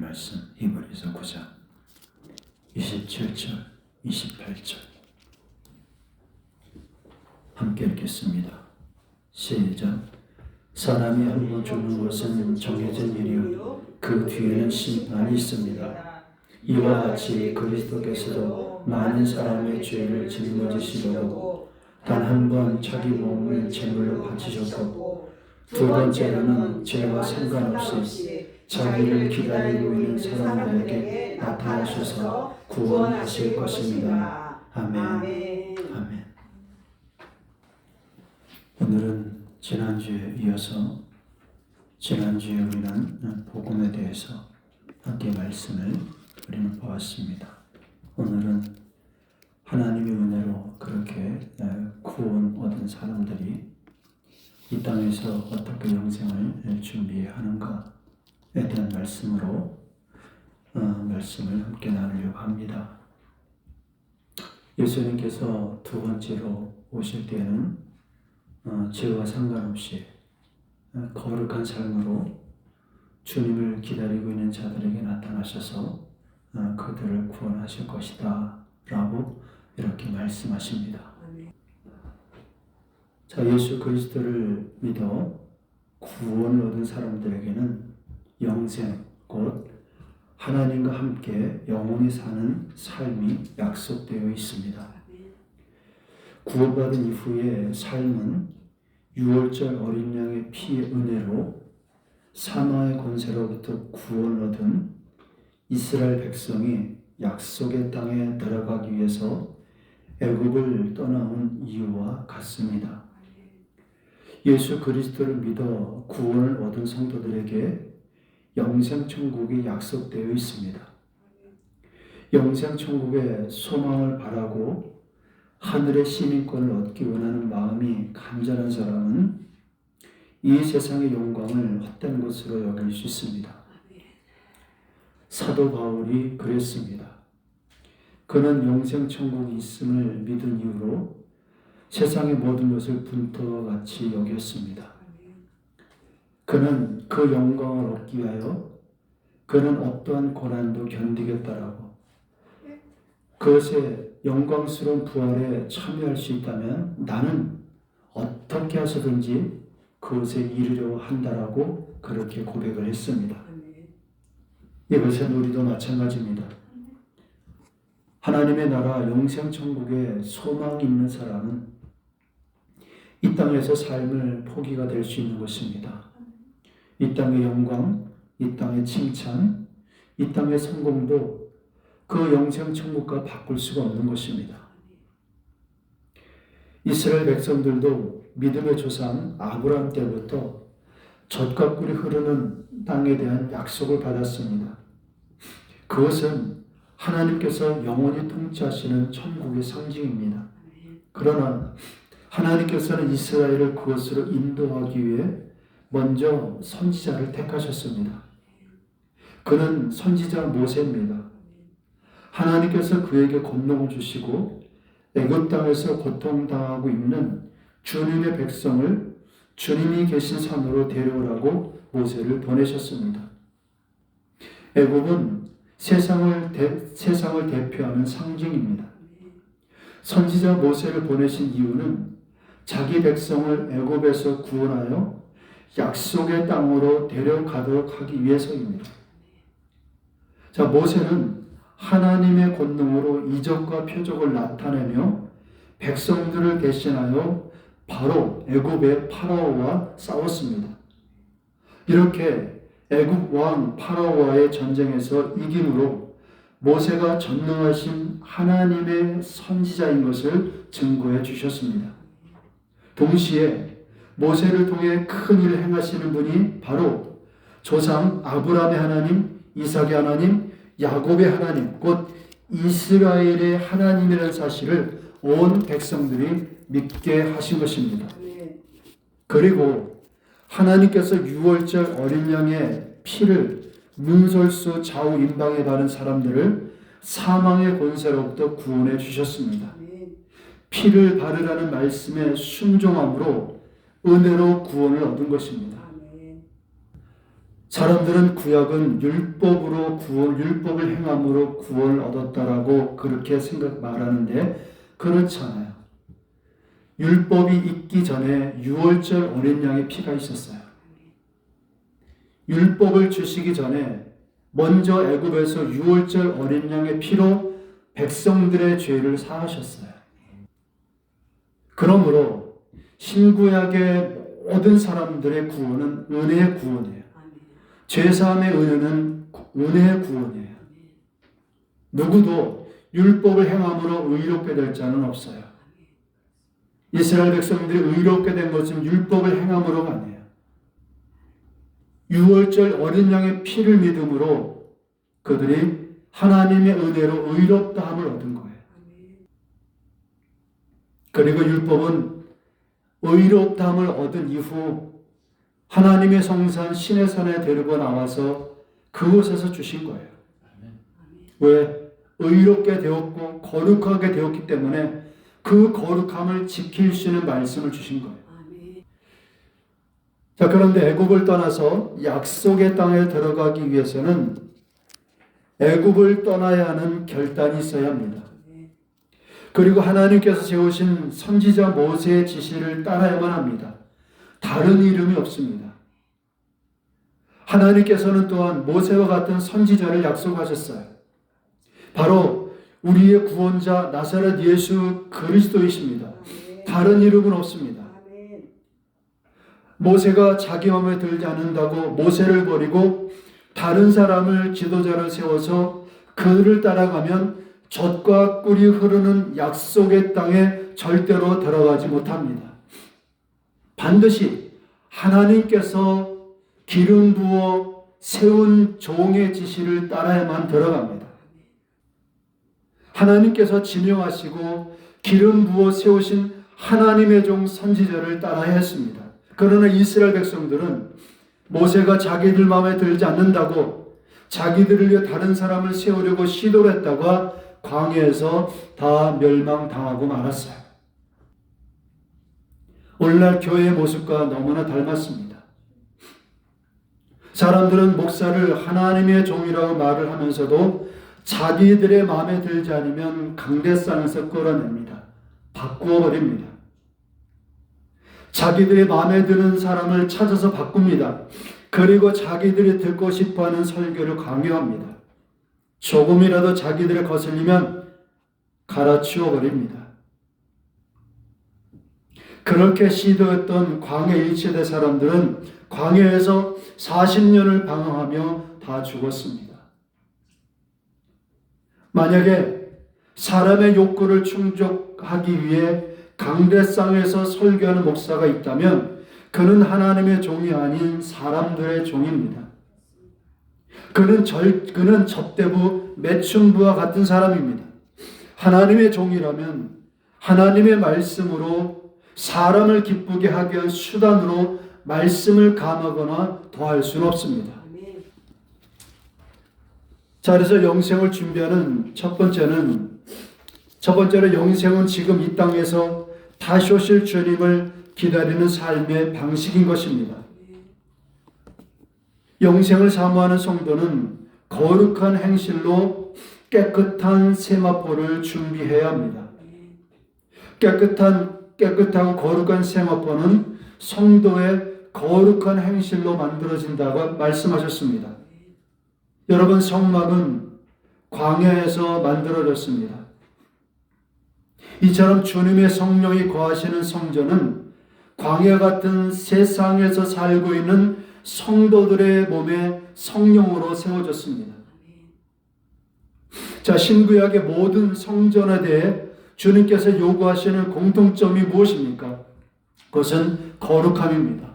말씀 히브리서 9장 27절 28절 함께 읽겠습니다. 시작. 사람이 한 번 죽는 것은 정해진 일이요 그 뒤에는 심판이 있습니다. 이와 같이 그리스도께서도 많은 사람의 죄를 짊어지시려고 단 한 번 자기 몸을 제물로 바치셨고 두 번째로는 죄와 상관없이 자기를 기다리고 있는 사람들에게 나타나셔서 구원하실 것입니다. 아멘. 아멘. 오늘은 지난주에 이어서 지난주에 우리는 복음에 대해서 함께 말씀을 우리는 보았습니다. 오늘은 하나님의 은혜로 그렇게 구원 얻은 사람들이 이 땅에서 어떻게 영생을 준비해야 하는가에 대한 말씀으로 말씀을 함께 나누려고 합니다. 예수님께서 두 번째로 오실 때는 죄와 상관없이 거룩한 삶으로 주님을 기다리고 있는 자들에게 나타나셔서 그들을 구원하실 것이다 라고 이렇게 말씀하십니다. 자, 예수 그리스도를 믿어 구원을 얻은 사람들에게는 영생, 곧 하나님과 함께 영원히 사는 삶이 약속되어 있습니다. 구원받은 이후의 삶은 유월절 어린 양의 피의 은혜로 사망의 권세로부터 구원을 얻은 이스라엘 백성이 약속의 땅에 들어가기 위해서 애굽을 떠나온 이유와 같습니다. 예수 그리스도를 믿어 구원을 얻은 성도들에게 영생천국이 약속되어 있습니다. 영생천국의 소망을 바라고 하늘의 시민권을 얻기 원하는 마음이 간절한 사람은 이 세상의 영광을 헛된 것으로 여길 수 있습니다. 사도 바울이 그랬습니다. 그는 영생천국이 있음을 믿은 이유로 세상의 모든 것을 분토와 같이 여겼습니다. 그는 그 영광을 얻기 위하여 그는 어떠한 고난도 견디겠다라고 그것의 영광스러운 부활에 참여할 수 있다면 나는 어떻게 해서든지 그것에 이르려 한다라고 그렇게 고백을 했습니다. 이것은 우리도 마찬가지입니다. 하나님의 나라 영생천국에 소망이 있는 사람은 이 땅에서 삶을 포기가 될 수 있는 것입니다. 이 땅의 영광, 이 땅의 칭찬, 이 땅의 성공도 그 영생천국과 바꿀 수가 없는 것입니다. 이스라엘 백성들도 믿음의 조상 아브라함 때부터 젖과 꿀이 흐르는 땅에 대한 약속을 받았습니다. 그것은 하나님께서 영원히 통치하시는 천국의 상징입니다. 그러나 하나님께서는 이스라엘을 그것으로 인도하기 위해 먼저 선지자를 택하셨습니다. 그는 선지자 모세입니다. 하나님께서 그에게 권능을 주시고 애굽 땅에서 고통당하고 있는 주님의 백성을 주님이 계신 산으로 데려오라고 모세를 보내셨습니다. 애굽은 세상을 대표하는 상징입니다. 선지자 모세를 보내신 이유는 자기 백성을 애굽에서 구원하여 약속의 땅으로 데려가도록 하기 위해서입니다. 자, 모세는 하나님의 권능으로 이적과 표적을 나타내며 백성들을 대신하여 바로 애굽의 파라오와 싸웠습니다. 이렇게 애굽 왕 파라오와의 전쟁에서 이김으로 모세가 전능하신 하나님의 선지자인 것을 증거해 주셨습니다. 동시에 모세를 통해 큰 일을 행하시는 분이 바로 조상 아브라함의 하나님, 이삭의 하나님, 야곱의 하나님, 곧 이스라엘의 하나님이라는 사실을 온 백성들이 믿게 하신 것입니다. 그리고 하나님께서 유월절 어린 양의 피를 문설수 좌우 임방에 바른 사람들을 사망의 권세로부터 구원해 주셨습니다. 피를 바르라는 말씀에 순종함으로 은혜로 구원을 얻은 것입니다. 사람들은 구약은 율법을 행함으로 구원을 얻었다라고 그렇게 말하는데 그렇잖아요. 율법이 있기 전에 유월절 어린 양의 피가 있었어요. 율법을 주시기 전에 먼저 애굽에서 유월절 어린 양의 피로 백성들의 죄를 사하셨어요. 그러므로 신구약의 모든 사람들의 구원은 은혜의 구원이에요. 죄사함의 은혜는 은혜의 구원이에요. 누구도 율법을 행함으로 의롭게 될 자는 없어요. 이스라엘 백성들이 의롭게 된 것은 율법을 행함으로가 아니에요. 유월절 어린 양의 피를 믿음으로 그들이 하나님의 은혜로 의롭다함을 얻은 거예요. 그리고 율법은 의롭다함을 얻은 이후 하나님의 성산 시내산에 데리고 나와서 그곳에서 주신 거예요. 왜? 의롭게 되었고 거룩하게 되었기 때문에 그 거룩함을 지킬 수 있는 말씀을 주신 거예요. 자, 그런데 애굽을 떠나서 약속의 땅에 들어가기 위해서는 애굽을 떠나야 하는 결단이 있어야 합니다. 그리고 하나님께서 세우신 선지자 모세의 지시를 따라야만 합니다. 다른 이름이 없습니다. 하나님께서는 또한 모세와 같은 선지자를 약속하셨어요. 바로 우리의 구원자 나사렛 예수 그리스도이십니다. 다른 이름은 없습니다. 모세가 자기 마음에 들지 않는다고 모세를 버리고 다른 사람을 지도자를 세워서 그를 따라가면 젖과 꿀이 흐르는 약속의 땅에 절대로 들어가지 못합니다. 반드시 하나님께서 기름 부어 세운 종의 지시를 따라야만 들어갑니다. 하나님께서 지명하시고 기름 부어 세우신 하나님의 종 선지자를 따라야 했습니다. 그러나 이스라엘 백성들은 모세가 자기들 마음에 들지 않는다고 자기들을 위해 다른 사람을 세우려고 시도를 했다가 광야에서 다 멸망당하고 말았어요. 오늘날 교회의 모습과 너무나 닮았습니다. 사람들은 목사를 하나님의 종이라고 말을 하면서도 자기들의 마음에 들지 않으면 강대상에서 끌어냅니다. 바꾸어 버립니다. 자기들의 마음에 드는 사람을 찾아서 바꿉니다. 그리고 자기들이 듣고 싶어하는 설교를 강요합니다. 조금이라도 자기들을 거슬리면 갈아치워 버립니다. 그렇게 시도했던 광야 1세대 사람들은 광야에서 40년을 방황하며 다 죽었습니다. 만약에 사람의 욕구를 충족하기 위해 강대상에서 설교하는 목사가 있다면 그는 하나님의 종이 아닌 사람들의 종입니다. 그는 접대부, 매춘부와 같은 사람입니다. 하나님의 종이라면 하나님의 말씀으로 사람을 기쁘게 하기 위한 수단으로 말씀을 감하거나 더할 수는 없습니다. 자, 그래서 영생을 준비하는 첫 번째로 영생은 지금 이 땅에서 다시 오실 주님을 기다리는 삶의 방식인 것입니다. 영생을 사모하는 성도는 거룩한 행실로 깨끗한 세마포를 준비해야 합니다. 깨끗하고 거룩한 세마포는 성도의 거룩한 행실로 만들어진다고 말씀하셨습니다. 여러분, 성막은 광야에서 만들어졌습니다. 이처럼 주님의 성령이 거하시는 성전은 광야 같은 세상에서 살고 있는 성도들의 몸에 성령으로 세워졌습니다. 자, 신구약의 모든 성전에 대해 주님께서 요구하시는 공통점이 무엇입니까? 그것은 거룩함입니다.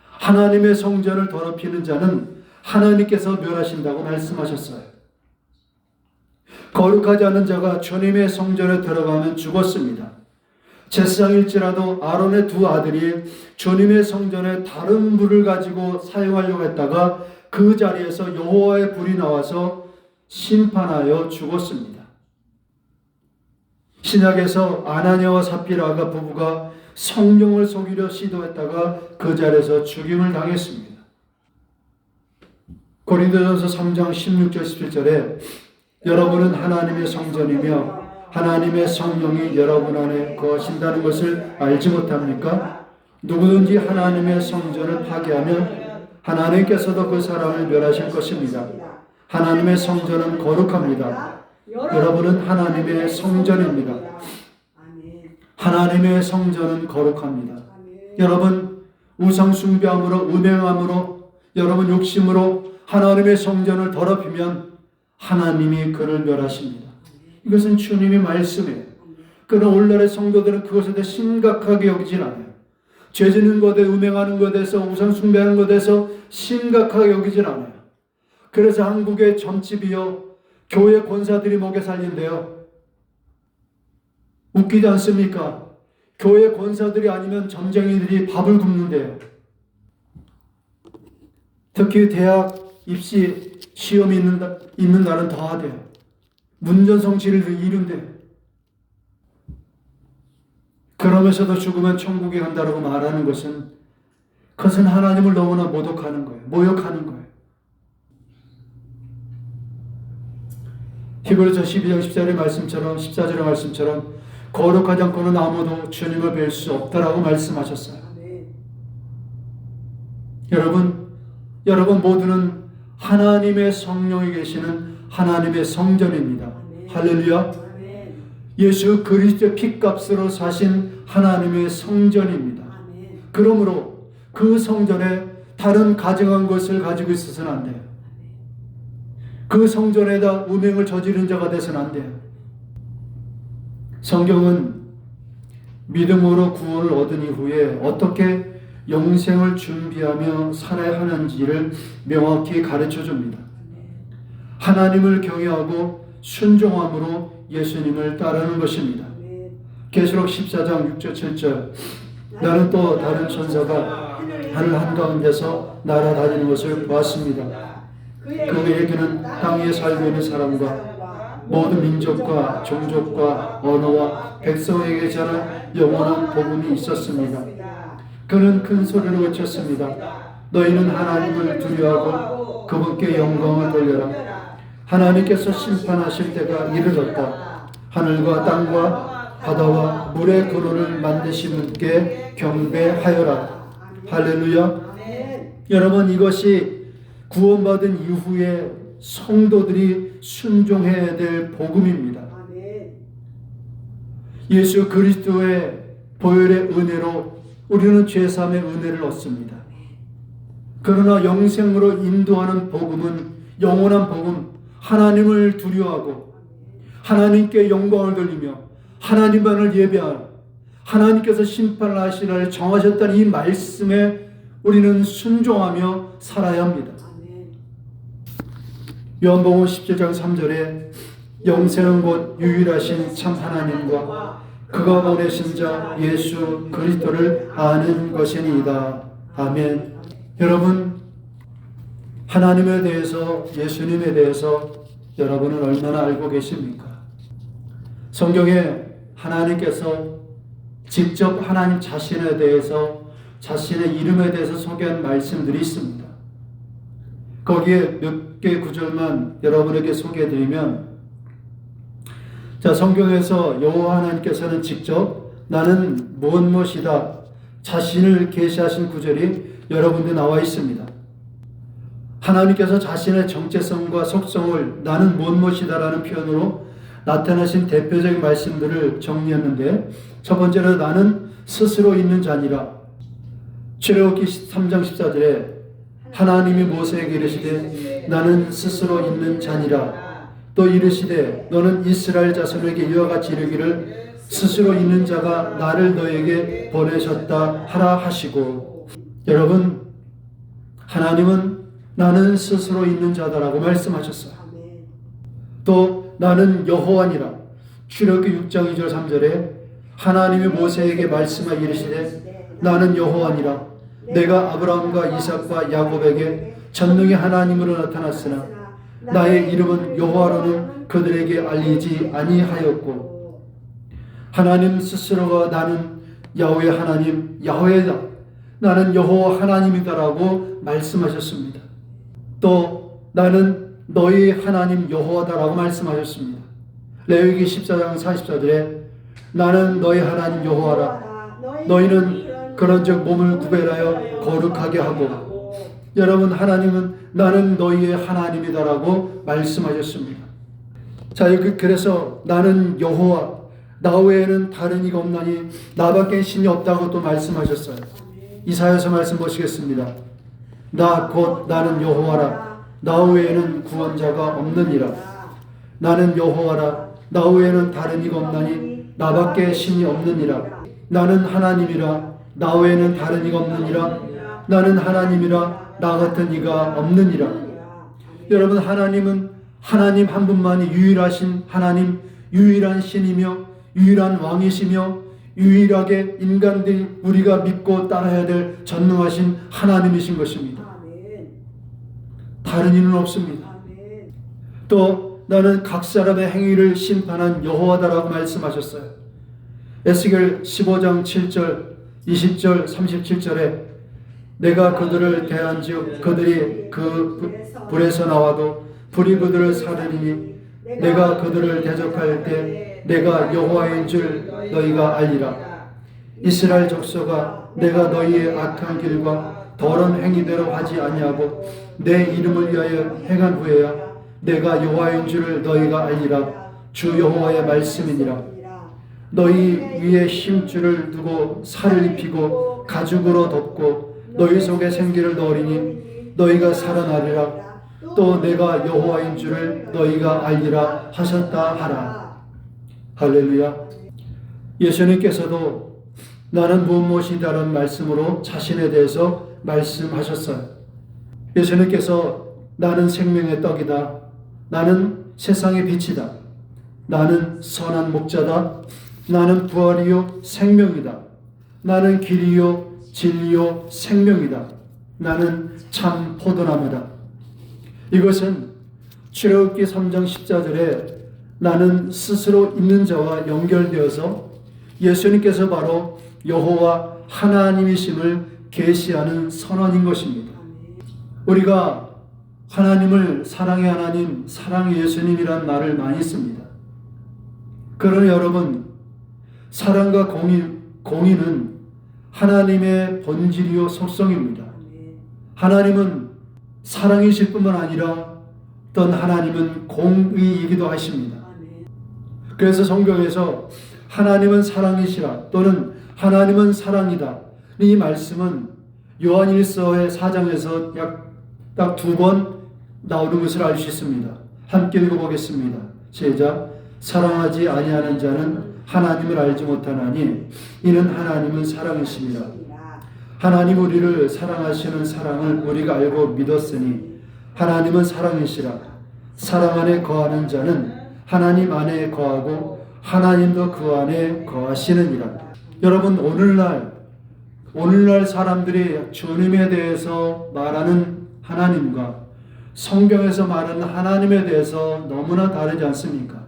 하나님의 성전을 더럽히는 자는 하나님께서 멸하신다고 말씀하셨어요. 거룩하지 않은 자가 주님의 성전에 들어가면 죽었습니다. 제사장일지라도 아론의 두 아들이 주님의 성전에 다른 불을 가지고 사용하려고 했다가 그 자리에서 여호와의 불이 나와서 심판하여 죽었습니다. 신약에서 아나니아와 삽비라가 부부가 성령을 속이려 시도했다가 그 자리에서 죽임을 당했습니다. 고린도전서 3장 16절 17절에 여러분은 하나님의 성전이며 하나님의 성령이 여러분 안에 거하신다는 것을 알지 못합니까? 누구든지 하나님의 성전을 파괴하면 하나님께서도 그 사람을 멸하실 것입니다. 하나님의 성전은 거룩합니다. 여러분은 하나님의 성전입니다. 하나님의 성전은 거룩합니다. 여러분 우상 숭배함으로 음행함으로 여러분 욕심으로 하나님의 성전을 더럽히면 하나님이 그를 멸하십니다. 이것은 주님의 말씀이에요. 그러나 오늘날의 성도들은 그것에 대해 심각하게 여기질 않아요. 죄 짓는 것에 음행하는 것에서 우상 숭배하는 것에서 심각하게 여기질 않아요. 그래서 한국의 점집이요 교회 권사들이 먹여 살린대요. 웃기지 않습니까? 교회 권사들이 아니면 점쟁이들이 밥을 굶는데요. 특히 대학 입시 시험이 있는 날은 더하대요. 문전성시를 이룬대요. 그러면서도 죽으면 천국에 간다고 말하는 것은 그것은 하나님을 너무나 모독하는 거예요. 모욕하는 거예요. 히브리서 12장 14절의 말씀처럼 14절의 말씀처럼 거룩하지 않고는 아무도 주님을 뵐 수 없다라고 말씀하셨어요. 여러분 모두는 하나님의 성령이 계시는 하나님의 성전입니다. 할렐루야. 예수 그리스도의 피값으로 사신 하나님의 성전입니다. 그러므로 그 성전에 다른 가증한 것을 가지고 있어서는 안 돼요. 그 성전에다 음행을 저지른 자가 돼서는 안 돼요. 성경은 믿음으로 구원을 얻은 이후에 어떻게 영생을 준비하며 살아야 하는지를 명확히 가르쳐 줍니다. 하나님을 경외하고 순종함으로 예수님을 따르는 것입니다. 계시록 14장 6절 7절 나는 또 다른 천사가 하늘 한가운데서 날아다니는 것을 보았습니다. 그에게는 땅에 살고 있는 사람과 모든 민족과 종족과 언어와 백성에게 전한 영원한 복음이 있었습니다. 그는 큰 소리로 외쳤습니다. 너희는 하나님을 두려워하고 그분께 영광을 돌려라. 하나님께서 심판하실 때가 이르렀다. 하늘과 땅과 바다와 물의 근원을 만드신 분께 경배하여라. 할렐루야. 여러분 이것이 구원받은 이후에 성도들이 순종해야 될 복음입니다. 예수 그리스도의 보혈의 은혜로 우리는 죄사함의 은혜를 얻습니다. 그러나 영생으로 인도하는 복음은 영원한 복음, 하나님을 두려워하고 하나님께 영광을 돌리며 하나님만을 예배하라. 하나님께서 심판을 하시라 정하셨다는 이 말씀에 우리는 순종하며 살아야 합니다. 요한복음 17장 3절에 영생은 곧 유일하신 참 하나님과 그가 보내신 자 예수 그리스도를 아는 것이니이다. 아멘. 여러분 하나님에 대해서 예수님에 대해서 여러분은 얼마나 알고 계십니까? 성경에 하나님께서 직접 하나님 자신에 대해서 자신의 이름에 대해서 소개한 말씀들이 있습니다. 거기에 몇 개 구절만 여러분에게 소개해드리면 자 성경에서 여호와 하나님께서는 직접 나는 무엇이다 자신을 계시하신 구절이 여러분들 나와 있습니다. 하나님께서 자신의 정체성과 속성을 나는 무엇이다 라는 표현으로 나타나신 대표적인 말씀들을 정리했는데 첫 번째로 나는 스스로 있는 자니라. 출애굽기 3장 14절에 하나님이 모세에게 이르시되 나는 스스로 있는 자니라. 또 이르시되 너는 이스라엘 자손에게 이와 같이 이르기를 스스로 있는 자가 나를 너에게 보내셨다 하라 하시고 여러분 하나님은 나는 스스로 있는 자다라고 말씀하셨어요. 또 나는 여호와니라. 출애굽기 6장 2절 3절에 하나님이 모세에게 말씀하 이르시되 나는 여호와니라. 내가 아브라함과 이삭과 야곱에게 전능의 하나님으로 나타났으나 나의 이름은 여호와로는 그들에게 알리지 아니하였고 하나님 스스로가 나는 야훼 하나님 야훼다. 나는 여호와 하나님이다라고 말씀하셨습니다. 또 나는 너희 하나님 여호와다라고 말씀하셨습니다. 레위기 14장 44절에 나는 너희 하나님 여호와라. 너희는 그런즉 몸을 구별하여 거룩하게 하고. 여러분, 하나님은 나는 너희의 하나님이다라고 말씀하셨습니다. 자, 그래서 나는 여호와, 나 외에는 다른 이가 없나니 나밖에 신이 없다고 또 말씀하셨어요. 이사야서 말씀 보시겠습니다. 나 곧 나는 여호와라, 나 외에는 구원자가 없느니라. 나는 여호와라, 나 외에는 다른 이가 없나니 나밖에 신이 없느니라. 나는 하나님이라, 나 외에는 다른 이가 없느니라. 나는 하나님이라, 나 같은 이가 없느니라. 여러분, 하나님은 하나님 한 분만이 유일하신 하나님, 유일한 신이며 유일한 왕이시며 유일하게 인간들이 우리가 믿고 따라야 될 전능하신 하나님이신 것입니다. 다른 이는 없습니다. 또 나는 각 사람의 행위를 심판한 여호와다라고 말씀하셨어요. 에스겔 15장 7절, 20절, 37절에 내가 그들을 대한즉 그들이 그 불에서 나와도 불이 그들을 사르리니 내가 그들을 대적할 때 내가 여호와인 줄 너희가 알리라. 이스라엘 족속아, 내가 너희의 악한 길과 더러운 행위대로 하지 아니하고 내 이름을 위하여 행한 후에야 내가 여호와인 줄을 너희가 알리라. 주 여호와의 말씀이니라. 너희 위에 힘줄을 두고 살을 입히고 가죽으로 덮고 너희 속에 생기를 넣으리니 너희가 살아나리라. 또 내가 여호와인 줄을 너희가 알리라 하셨다 하라. 할렐루야. 예수님께서도 나는 무엇이다라는 말씀으로 자신에 대해서 말씀하셨어요. 예수님께서 나는 생명의 떡이다, 나는 세상의 빛이다, 나는 선한 목자다, 나는 부활이요 생명이다, 나는 길이요 진리요 생명이다, 나는 참 포도나무다. 이것은 출애굽기 3장 14절에 나는 스스로 있는 자와 연결되어서 예수님께서 바로 여호와 하나님이심을 계시하는 선언인 것입니다. 우리가 하나님을 사랑의 하나님, 사랑의 예수님이라는 말을 많이 씁니다. 그러나 여러분, 사랑과 공의는 하나님의 본질이요 속성입니다. 하나님은 사랑이실 뿐만 아니라 어떤 하나님은 공의이기도 하십니다. 그래서 성경에서 하나님은 사랑이시라 또는 하나님은 사랑이다, 이 말씀은 요한일서의 4장에서 약 딱 2번 나오는 것을 알 수 있습니다. 함께 읽어보겠습니다. 시작. 사랑하지 아니하는 자는 하나님을 알지 못하나니 이는 하나님은 사랑이시니라. 하나님 우리를 사랑하시는 사랑을 우리가 알고 믿었으니 하나님은 사랑이시라. 사랑 안에 거하는 자는 하나님 안에 거하고 하나님도 그 안에 거하시느니라. 여러분, 오늘날 사람들이 주님에 대해서 말하는 하나님과 성경에서 말하는 하나님에 대해서 너무나 다르지 않습니까?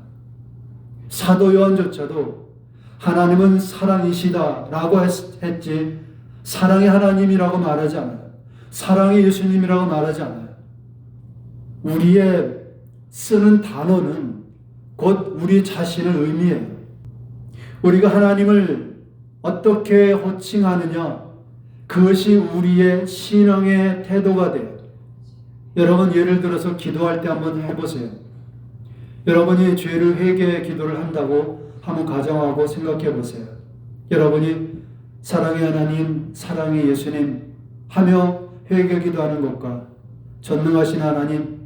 사도 요한조차도 하나님은 사랑이시다라고 했지 사랑의 하나님이라고 말하지 않아요. 사랑의 예수님이라고 말하지 않아요. 우리의 쓰는 단어는 곧 우리 자신을 의미해요. 우리가 하나님을 어떻게 호칭하느냐, 그것이 우리의 신앙의 태도가 돼요. 여러분, 예를 들어서 기도할 때 한번 해보세요. 여러분이 죄를 회개의 기도를 한다고 한번 가정하고 생각해 보세요. 여러분이 사랑의 하나님, 사랑의 예수님 하며 회개 기도하는 것과 전능하신 하나님,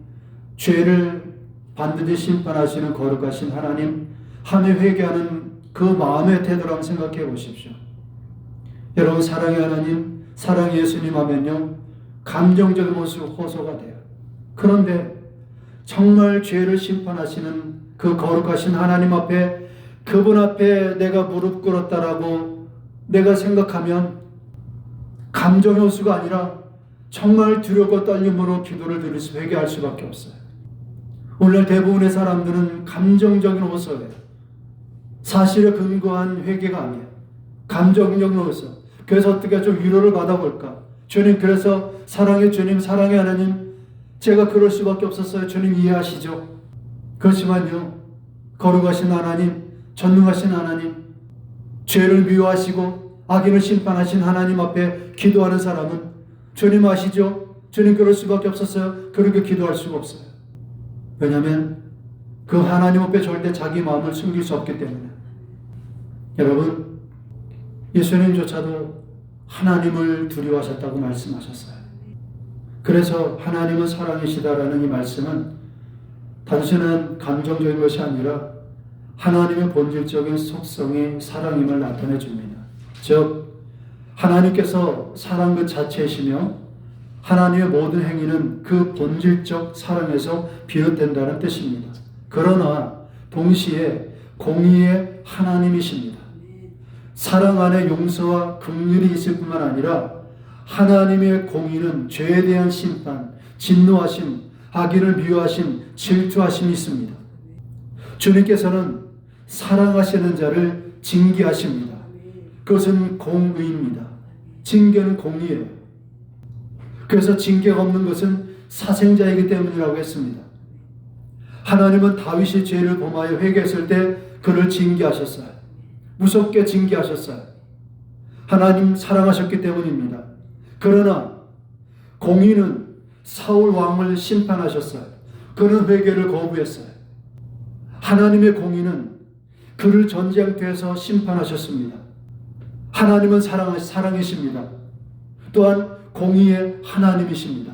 죄를 반드시 심판하시는 거룩하신 하나님 하며 회개하는 그 마음의 태도를 한번 생각해 보십시오. 여러분, 사랑의 하나님, 사랑의 예수님 하면요, 감정적인 모습 호소가 돼요. 그런데 정말 죄를 심판하시는 그 거룩하신 하나님 앞에, 그분 앞에 내가 무릎 꿇었다라고 내가 생각하면 감정의 호소가 아니라 정말 두렵고 떨림으로 기도를 드릴 수, 회개할 수밖에 없어요. 오늘 대부분의 사람들은 감정적인 호소예요. 사실에 근거한 회개가 아니에요. 감정적인 호소. 그래서 어떻게 좀 위로를 받아볼까? 주님, 그래서 사랑의 주님, 사랑의 하나님, 제가 그럴 수밖에 없었어요. 주님 이해하시죠? 그렇지만요, 거룩하신 하나님, 전능하신 하나님, 죄를 미워하시고 악인을 심판하신 하나님 앞에 기도하는 사람은 주님 아시죠? 주님 그럴 수밖에 없었어요. 그렇게 기도할 수가 없어요. 왜냐하면 그 하나님 앞에 절대 자기 마음을 숨길 수 없기 때문에. 여러분, 예수님조차도 하나님을 두려워하셨다고 말씀하셨어요. 그래서 하나님은 사랑이시다라는 이 말씀은 단순한 감정적인 것이 아니라 하나님의 본질적인 속성이 사랑임을 나타내 줍니다. 즉, 하나님께서 사랑 그 자체이시며 하나님의 모든 행위는 그 본질적 사랑에서 비롯된다는 뜻입니다. 그러나 동시에 공의의 하나님이십니다. 사랑 안에 용서와 긍휼이 있을 뿐만 아니라 하나님의 공의는 죄에 대한 심판, 진노하심, 악인을 미워하심, 질투하심이 있습니다. 주님께서는 사랑하시는 자를 징계하십니다. 그것은 공의입니다. 징계는 공의예요. 그래서 징계가 없는 것은 사생자이기 때문이라고 했습니다. 하나님은 다윗이 죄를 범하여 회개했을 때 그를 징계하셨어요. 무섭게 징계하셨어요. 하나님 사랑하셨기 때문입니다. 그러나 공의는 사울 왕을 심판하셨어요. 그는 회개를 거부했어요. 하나님의 공의는 그를 전쟁터에서 심판하셨습니다. 하나님은 사랑이십니다. 또한 공의의 하나님이십니다.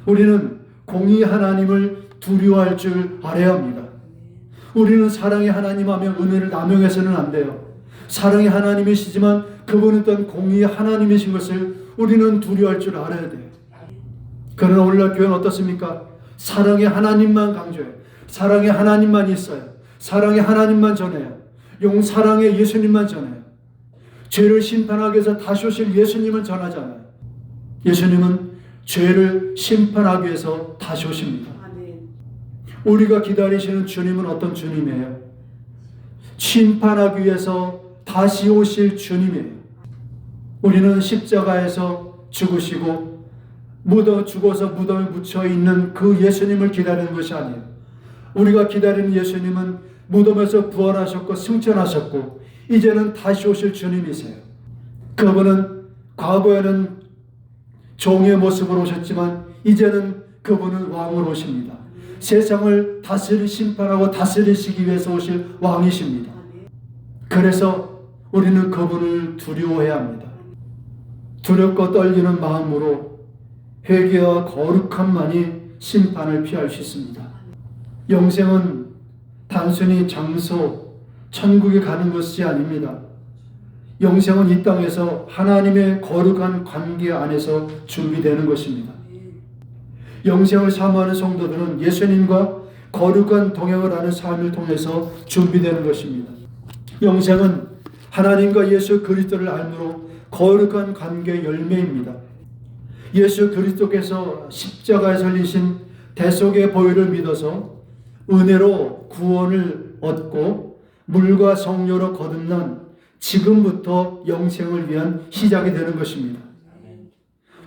우리는 공의의 하나님을 두려워할 줄 알아야 합니다. 우리는 사랑의 하나님 하며 은혜를 남용해서는 안 돼요. 사랑의 하나님이시지만 그분은 또한 공의의 하나님이신 것을 우리는 두려워할 줄 알아야 돼요. 그러나 오늘날 교회는 어떻습니까? 사랑의 하나님만 강조해요. 사랑의 하나님만 있어요. 사랑의 하나님만 전해요. 사랑의 예수님만 전해요. 죄를 심판하기 위해서 다시 오실 예수님은 전하잖아요. 예수님은 죄를 심판하기 위해서 다시 오십니다. 우리가 기다리시는 주님은 어떤 주님이에요? 심판하기 위해서 다시 오실 주님이에요. 우리는 십자가에서 죽으시고 죽어서 무덤에 묻혀있는 그 예수님을 기다리는 것이 아니에요. 우리가 기다리는 예수님은 무덤에서 부활하셨고 승천하셨고 이제는 다시 오실 주님이세요. 그분은 과거에는 종의 모습으로 오셨지만 이제는 그분은 왕으로 오십니다. 세상을 심판하고 다스리시기 위해서 오실 왕이십니다. 그래서 우리는 그분을 두려워해야 합니다. 두렵고 떨리는 마음으로 회개와 거룩함만이 심판을 피할 수 있습니다. 영생은 단순히 장소, 천국에 가는 것이 아닙니다. 영생은 이 땅에서 하나님의 거룩한 관계 안에서 준비되는 것입니다. 영생을 사모하는 성도들은 예수님과 거룩한 동행을 하는 삶을 통해서 준비되는 것입니다. 영생은 하나님과 예수 그리스도를 알므로 거룩한 관계의 열매입니다. 예수 그리스도께서 십자가에 설리신 대속의 보혈을 믿어서 은혜로 구원을 얻고 물과 성령으로 거듭난 지금부터 영생을 위한 시작이 되는 것입니다.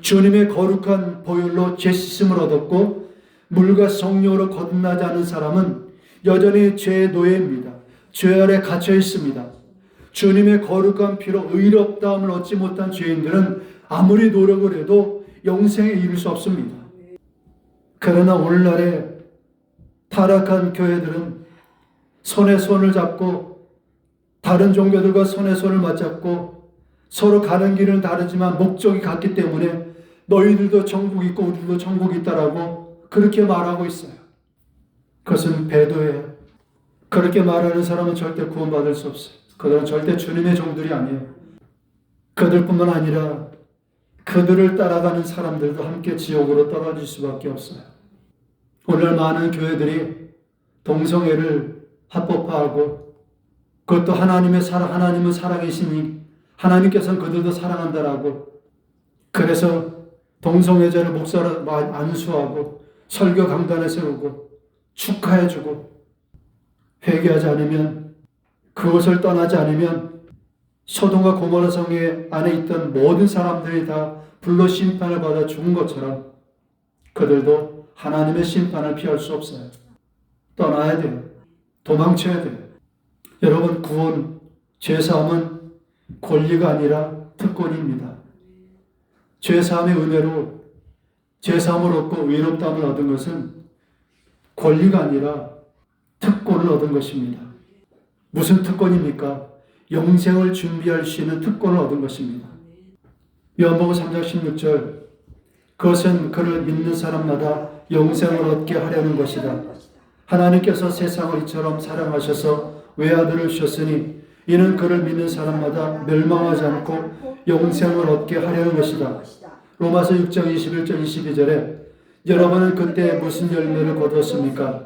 주님의 거룩한 보혈로 죄 씻음을 얻었고 물과 성령으로 거듭나지 않은 사람은 여전히 죄의 노예입니다. 죄 아래 갇혀 있습니다. 주님의 거룩한 피로 의롭다함을 얻지 못한 죄인들은 아무리 노력을 해도 영생에 이를 수 없습니다. 그러나 오늘날의 타락한 교회들은 손에 손을 잡고 다른 종교들과 손에 손을 맞잡고 서로 가는 길은 다르지만 목적이 같기 때문에 너희들도 천국 있고 우리도 천국 있다라고 그렇게 말하고 있어요. 그것은 배도예요. 그렇게 말하는 사람은 절대 구원받을 수 없어요. 그들은 절대 주님의 종들이 아니에요. 그들뿐만 아니라 그들을 따라가는 사람들도 함께 지옥으로 떨어질 수밖에 없어요. 오늘 많은 교회들이 동성애를 합법화하고 그것도 하나님은 사랑이시니 하나님께서는 그들도 사랑한다라고 그래서 동성애자를 목사로 안수하고 설교 강단에 세우고 축하해주고 회개하지 않으면 그것을 떠나지 않으면 소돔과 고모라 성에 안에 있던 모든 사람들이 다 불로 심판을 받아 죽은 것처럼 그들도 하나님의 심판을 피할 수 없어요. 떠나야 돼요. 도망쳐야 돼요. 여러분, 구원, 죄사함은 권리가 아니라 특권입니다. 죄사함의 은혜로 죄사함을 얻고 의롭다함을 얻은 것은 권리가 아니라 특권을 얻은 것입니다. 무슨 특권입니까? 영생을 준비할 수 있는 특권을 얻은 것입니다. 요한복음 3장 16절, 그것은 그를 믿는 사람마다 영생을 얻게 하려는 것이다. 하나님께서 세상을 이처럼 사랑하셔서 외아들을 주셨으니 이는 그를 믿는 사람마다 멸망하지 않고 영생을 얻게 하려는 것이다. 로마서 6장 21절 22절에 여러분은 그때 무슨 열매를 거두었습니까?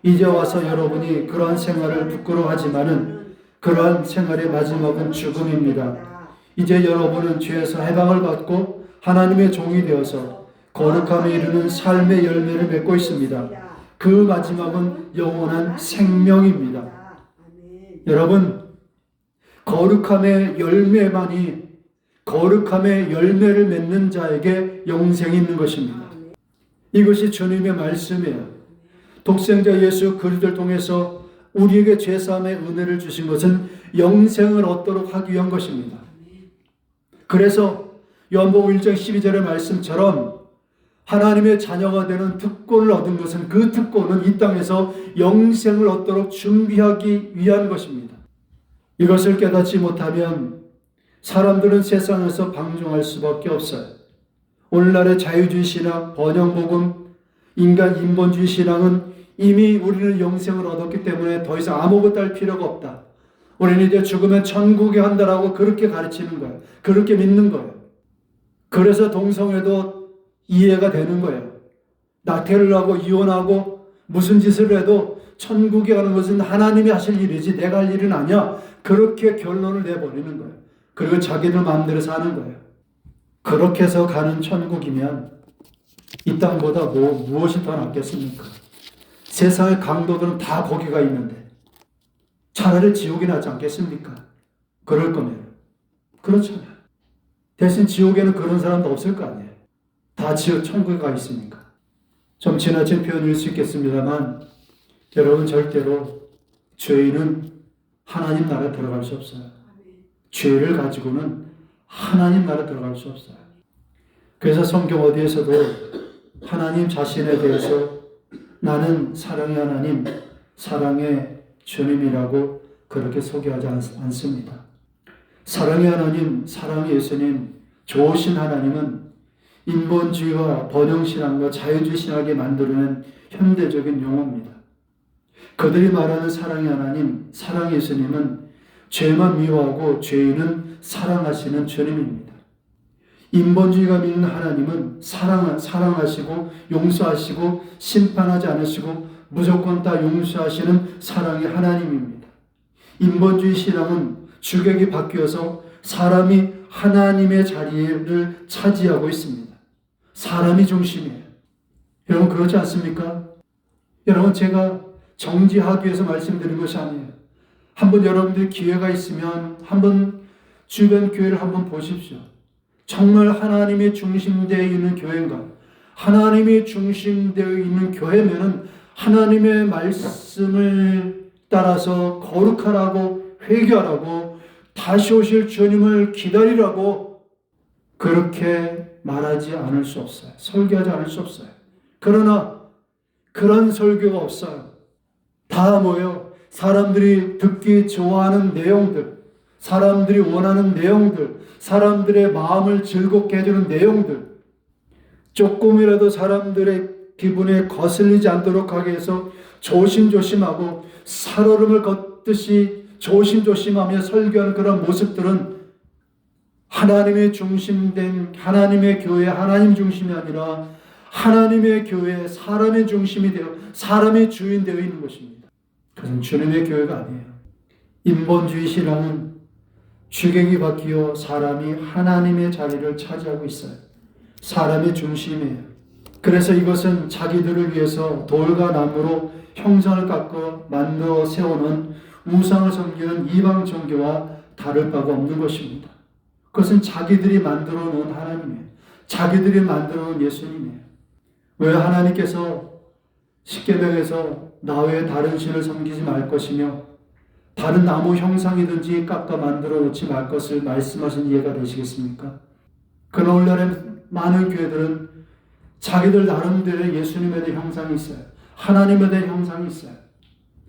이제 와서 여러분이 그러한 생활을 부끄러워하지만은 그러한 생활의 마지막은 죽음입니다. 이제 여러분은 죄에서 해방을 받고 하나님의 종이 되어서 거룩함에 이르는 삶의 열매를 맺고 있습니다. 그 마지막은 영원한 생명입니다. 여러분, 거룩함의 열매만이 거룩함의 열매를 맺는 자에게 영생이 있는 것입니다. 이것이 주님의 말씀이에요. 독생자 예수 그리스도를 통해서 우리에게 죄사함의 은혜를 주신 것은 영생을 얻도록 하기 위한 것입니다. 그래서 요한복음 1장 12절의 말씀처럼 하나님의 자녀가 되는 특권을 얻은 것은 그 특권은 이 땅에서 영생을 얻도록 준비하기 위한 것입니다. 이것을 깨닫지 못하면 사람들은 세상에서 방종할 수밖에 없어요. 오늘날의 자유주의 신앙, 번영복음, 인간 인본주의 신앙은 이미 우리는 영생을 얻었기 때문에 더 이상 아무것도 할 필요가 없다. 우리는 이제 죽으면 천국에 간다라고 그렇게 가르치는 거예요. 그렇게 믿는 거예요. 그래서 동성애도 이해가 되는 거예요. 낙태를 하고 이혼하고 무슨 짓을 해도 천국에 가는 것은 하나님이 하실 일이지 내가 할 일은 아니야. 그렇게 결론을 내버리는 거예요. 그리고 자기들 마음대로 사는 거예요. 그렇게 해서 가는 천국이면 이 땅보다 무엇이 더 낫겠습니까? 세상의 강도들은 다 거기가 있는데 차라리 지옥이 낫지 않겠습니까? 그럴 거면. 그렇잖아요. 대신 지옥에는 그런 사람도 없을 거 아니에요. 다 지옥 천국에 가 있으니까. 좀 지나친 표현일 수 있겠습니다만 여러분, 절대로 죄인은 하나님 나라에 들어갈 수 없어요. 죄를 가지고는 하나님 나라에 들어갈 수 없어요. 그래서 성경 어디에서도 하나님 자신에 대해서 나는 사랑의 하나님, 사랑의 주님이라고 그렇게 소개하지 않습니다. 사랑의 하나님, 사랑의 예수님, 좋으신 하나님은 인본주의와 번영신앙과 자유주의 신학에 만들어낸 현대적인 용어입니다. 그들이 말하는 사랑의 하나님, 사랑의 예수님은 죄만 미워하고 죄인은 사랑하시는 주님입니다. 인본주의가 믿는 하나님은 사랑하시고 용서하시고 심판하지 않으시고 무조건 다 용서하시는 사랑의 하나님입니다. 인본주의 신앙은 주객이 바뀌어서 사람이 하나님의 자리를 차지하고 있습니다. 사람이 중심이에요. 여러분, 그렇지 않습니까? 여러분, 제가 정지하기 위해서 말씀드린 것이 아니에요. 한번 여러분들 기회가 있으면 한번 주변 교회를 한번 보십시오. 정말 하나님이 중심되어 있는 교회인가? 하나님이 중심되어 있는 교회면은 하나님의 말씀을 따라서 거룩하라고 회개하라고 다시 오실 주님을 기다리라고 그렇게 말하지 않을 수 없어요. 설교하지 않을 수 없어요. 그러나 그런 설교가 없어요. 다 뭐예요? 사람들이 듣기 좋아하는 내용들, 사람들이 원하는 내용들, 사람들의 마음을 즐겁게 해주는 내용들, 조금이라도 사람들의 기분에 거슬리지 않도록 하기 위해서 조심조심하고 살얼음을 걷듯이 조심조심하며 설교하는 그런 모습들은 하나님의 중심된 하나님의 교회, 하나님 중심이 아니라 하나님의 교회, 사람의 중심이 되어 사람의 주인 되어 있는 것입니다. 그것은 주님의 교회가 아니에요. 인본주의 신앙은 주객이 바뀌어 사람이 하나님의 자리를 차지하고 있어요. 사람의 중심이에요. 그래서 이것은 자기들을 위해서 돌과 나무로 형상을 깎아 만들어 세우는 우상을 섬기는 이방 종교와 다를 바가 없는 것입니다. 그것은 자기들이 만들어 놓은 하나님이에요. 자기들이 만들어 놓은 예수님이에요. 왜 하나님께서 십계명에서 나 외에 다른 신을 섬기지 말 것이며 다른 나무 형상이든지 깎아 만들어 놓지 말 것을 말씀하신 이해가 되시겠습니까? 그러나 오늘날의 많은 교회들은 자기들 나름대로의 예수님에 대한 형상이 있어요. 하나님에 대한 형상이 있어요.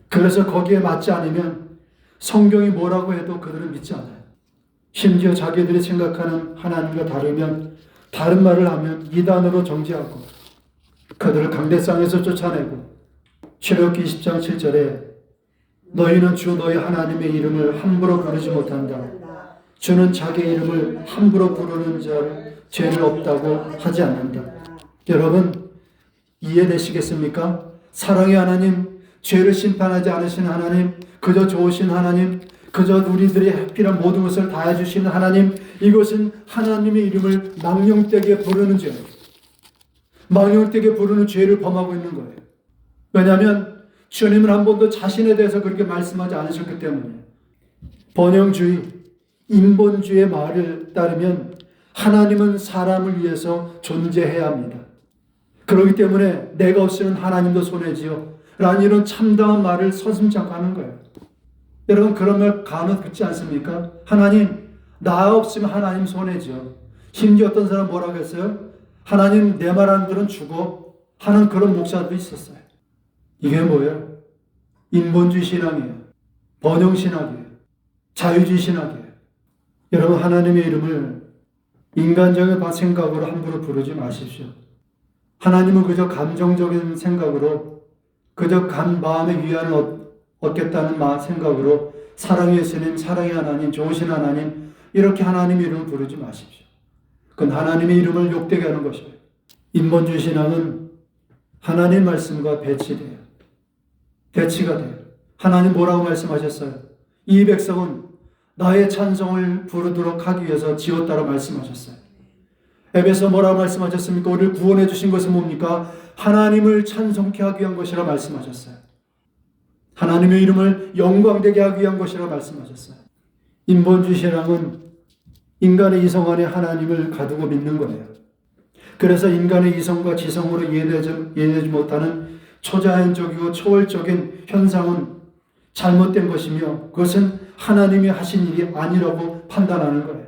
그래서 거기에 맞지 않으면 성경이 뭐라고 해도 그들은 믿지 않아요. 심지어 자기들이 생각하는 하나님과 다르면 다른 말을 하면 이단으로 정죄하고 그들을 강대상에서 쫓아내고 출애굽기 20장 7절에 너희는 주 너희 하나님의 이름을 함부로 부르지 못한다. 주는 자기 이름을 함부로 부르는 자를 죄를 없다고 하지 않는다. 여러분 이해되시겠습니까? 사랑의 하나님, 죄를 심판하지 않으신 하나님, 그저 좋으신 하나님, 그저 우리들이 필요한 모든 것을 다 해주시는 하나님, 이것은 하나님의 이름을 망령되게 부르는 죄예요. 망령되게 부르는 죄를 범하고 있는 거예요. 왜냐하면 주님은 한 번도 자신에 대해서 그렇게 말씀하지 않으셨기 때문에. 번영주의, 인본주의의 말을 따르면 하나님은 사람을 위해서 존재해야 합니다. 그렇기 때문에 내가 없으면 하나님도 손해지요 라는 이런 참담한 말을 서슴지 않고 하는 거예요. 여러분 그런 말 간혹 듣지 않습니까? 하나님, 나 없으면 하나님 손해지요. 심지어 어떤 사람 뭐라고 했어요? 하나님 내 말하는 들은 죽어 하는 그런 목사도 있었어요. 이게 뭐예요? 인본주의 신앙이에요. 번영신학이에요. 자유주의 신학이에요. 여러분 하나님의 이름을 인간적인 생각으로 함부로 부르지 마십시오. 하나님은 그저 감정적인 생각으로 그저 마음의 위안을 얻겠다는 생각으로 사랑의 예수님, 사랑의 하나님, 좋으신 하나님 이렇게 하나님의 이름을 부르지 마십시오. 그건 하나님의 이름을 욕되게 하는 것이에요. 인본주의 신앙은 하나님 말씀과 배치돼요. 대치가 돼요. 하나님 뭐라고 말씀하셨어요? 이 백성은 나의 찬송을 부르도록 하기 위해서 지었다고 말씀하셨어요. 에베소 뭐라고 말씀하셨습니까? 우리를 구원해 주신 것은 뭡니까? 하나님을 찬송케 하기 위한 것이라 말씀하셨어요. 하나님의 이름을 영광되게 하기 위한 것이라 말씀하셨어요. 인본주의 신앙은 인간의 이성 안에 하나님을 가두고 믿는 거예요. 그래서 인간의 이성과 지성으로 이해되지 못하는 초자연적이고 초월적인 현상은 잘못된 것이며 그것은 하나님이 하신 일이 아니라고 판단하는 거예요.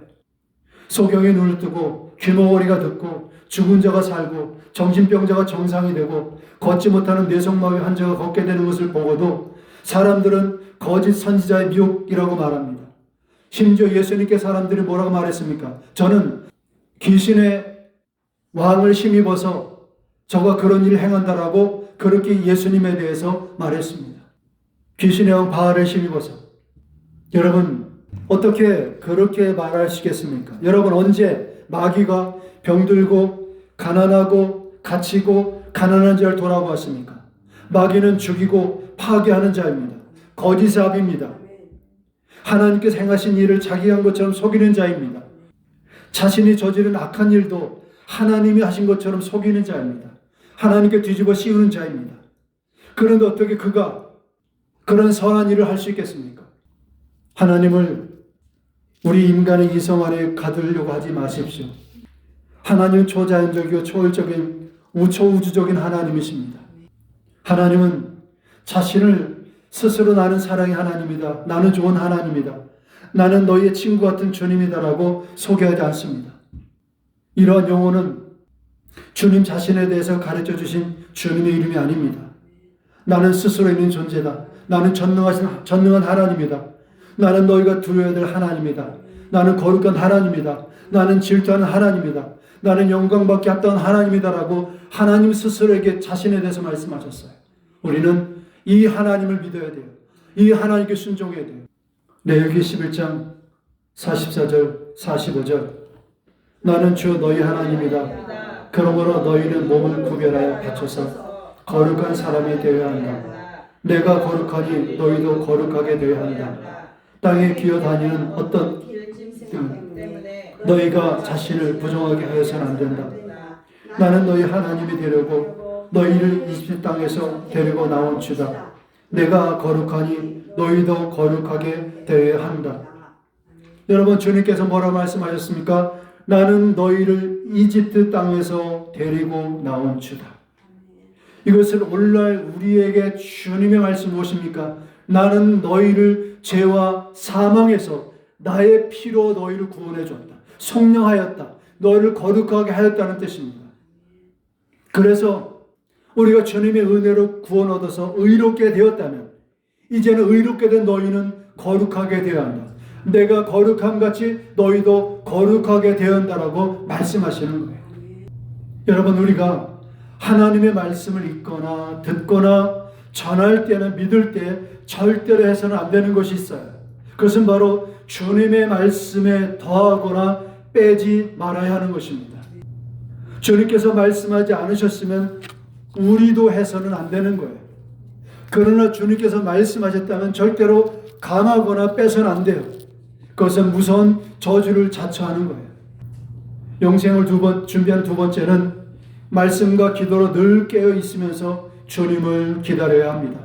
소경의 눈을 뜨고 귀머거리가 듣고 죽은 자가 살고 정신병자가 정상이 되고 걷지 못하는 뇌성마비 환자가 걷게 되는 것을 보고도 사람들은 거짓 선지자의 미혹이라고 말합니다. 심지어 예수님께 사람들이 뭐라고 말했습니까? 저는 귀신의 왕을 힘입어서 저가 그런 일을 행한다라고 그렇게 예수님에 대해서 말했습니다. 귀신의 왕 바알을 힘입어서. 여러분 어떻게 그렇게 말하시겠습니까? 여러분 언제 마귀가 병들고 가난하고 갇히고 가난한 자를 돌아보았습니까? 마귀는 죽이고 파괴하는 자입니다. 거짓의 압입니다. 하나님께서 행하신 일을 자기 한 것처럼 속이는 자입니다. 자신이 저지른 악한 일도 하나님이 하신 것처럼 속이는 자입니다. 하나님께 뒤집어 씌우는 자입니다. 그런데 어떻게 그가 그런 선한 일을 할 수 있겠습니까? 하나님을 우리 인간의 이성 안에 가두려고 하지 마십시오. 하나님은 초자연적이고 초월적인 우초우주적인 하나님이십니다. 하나님은 자신을 스스로 나는 사랑의 하나님이다. 나는 좋은 하나님이다. 나는 너희의 친구 같은 주님이다라고 소개하지 않습니다. 이러한 용어는 주님 자신에 대해서 가르쳐 주신 주님의 이름이 아닙니다. 나는 스스로 있는 존재다. 나는 전능한 하나님이다. 나는 너희가 두려워야 될 하나님이다. 나는 거룩한 하나님이다. 나는 질투하는 하나님이다. 나는 영광받게 합당한 하나님이다라고 하나님 스스로에게 자신에 대해서 말씀하셨어요. 우리는 이 하나님을 믿어야 돼요. 이 하나님께 순종해야 돼요. 레위기 11장 44절 45절 나는 주 너희 하나님이다. 그러므로 너희는 몸을 구별하여 바쳐서 거룩한 사람이 되어야 한다. 내가 거룩하니 너희도 거룩하게 되어야 한다. 땅에 기어다니는 어떤 너희가 자신을 부정하게 하여서는 안 된다. 나는 너희 하나님이 되려고 너희를 이집트 땅에서 데리고 나온 주다. 내가 거룩하니 너희도 거룩하게 되어야 한다. 여러분 주님께서 뭐라고 말씀하셨습니까? 나는 너희를 이집트 땅에서 데리고 나온 주다. 이것을 오늘날 우리에게 주님의 말씀 무엇입니까? 나는 너희를 죄와 사망에서 나의 피로 너희를 구원해 줬다. 속량하였다. 너희를 거룩하게 하였다는 뜻입니다. 그래서 우리가 주님의 은혜로 구원 얻어서 의롭게 되었다면 이제는 의롭게 된 너희는 거룩하게 되어야 한다. 내가 거룩함 같이 너희도 거룩하게 되어야 한다라고 말씀하시는 거예요. 여러분, 우리가 하나님의 말씀을 읽거나 듣거나 전할 때나 믿을 때 절대로 해서는 안 되는 것이 있어요. 그것은 바로 주님의 말씀에 더하거나 빼지 말아야 하는 것입니다. 주님께서 말씀하지 않으셨으면 우리도 해서는 안 되는 거예요. 그러나 주님께서 말씀하셨다면 절대로 감하거나 빼서는 안 돼요. 그것은 무서운 저주를 자처하는 거예요. 영생을 준비한 두 번째는 말씀과 기도로 늘 깨어 있으면서 주님을 기다려야 합니다.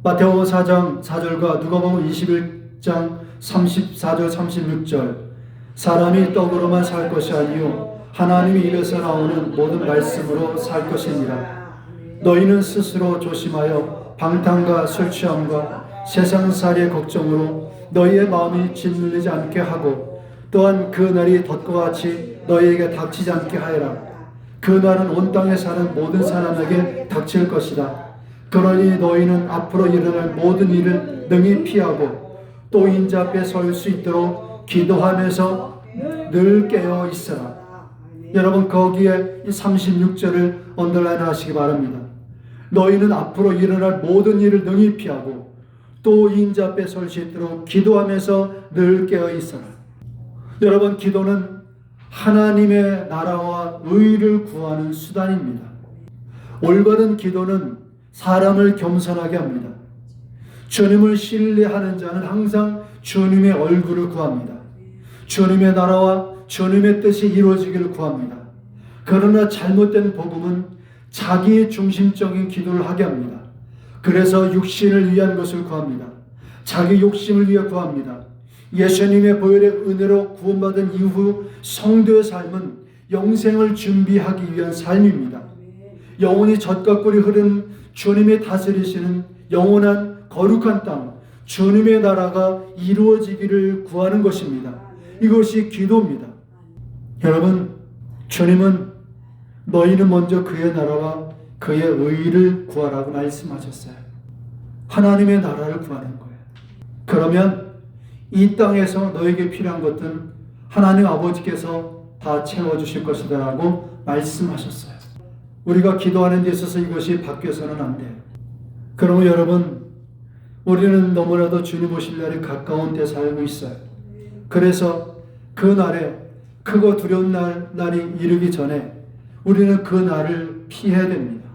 마태복음 4장 4절과 누가복음 21장 34절 36절 사람이 떡으로만 살 것이 아니요 하나님의 입에서 나오는 모든 말씀으로 살 것이니라. 너희는 스스로 조심하여 방탕과 술 취함과 세상살이의 걱정으로 너희의 마음이 짓눌리지 않게 하고 또한 그 날이 덫과 같이 너희에게 닥치지 않게 하여라. 그 날은 온 땅에 사는 모든 사람에게 닥칠 것이다. 그러니 너희는 앞으로 일어날 모든 일을 능히 피하고 또 인자 앞에 설 수 있도록 기도하면서 늘 깨어 있어라. 여러분, 거기에 이 36절을 언더라인 하시기 바랍니다. 너희는 앞으로 일어날 모든 일을 능히 피하고 또 인자 앞에 설 수 있도록 기도하면서 늘 깨어 있어라. 여러분, 기도는 하나님의 나라와 의를 구하는 수단입니다. 올바른 기도는 사람을 겸손하게 합니다. 주님을 신뢰하는 자는 항상 주님의 얼굴을 구합니다. 주님의 나라와 주님의 뜻이 이루어지기를 구합니다. 그러나 잘못된 복음은 자기 중심적인 기도를 하게 합니다. 그래서 육신을 위한 것을 구합니다. 자기 욕심을 위해 구합니다. 예수님의 보혈의 은혜로 구원받은 이후 성도의 삶은 영생을 준비하기 위한 삶입니다. 영원히 젖과 꿀이 흐르는 주님이 다스리시는 영원한 거룩한 땅, 주님의 나라가 이루어지기를 구하는 것입니다. 이것이 기도입니다. 여러분, 주님은 너희는 먼저 그의 나라와 그의 의를 구하라고 말씀하셨어요. 하나님의 나라를 구하는 거예요. 그러면 이 땅에서 너에게 필요한 것들은 하나님 아버지께서 다 채워주실 것이다 라고 말씀하셨어요. 우리가 기도하는 데 있어서 이것이 바뀌어서는 안 돼요. 그러면 여러분, 우리는 너무나도 주님 오실 날이 가까운 데 살고 있어요. 그래서 그 날에 크고 두려운 날이 이르기 전에 우리는 그 날을 피해야 됩니다.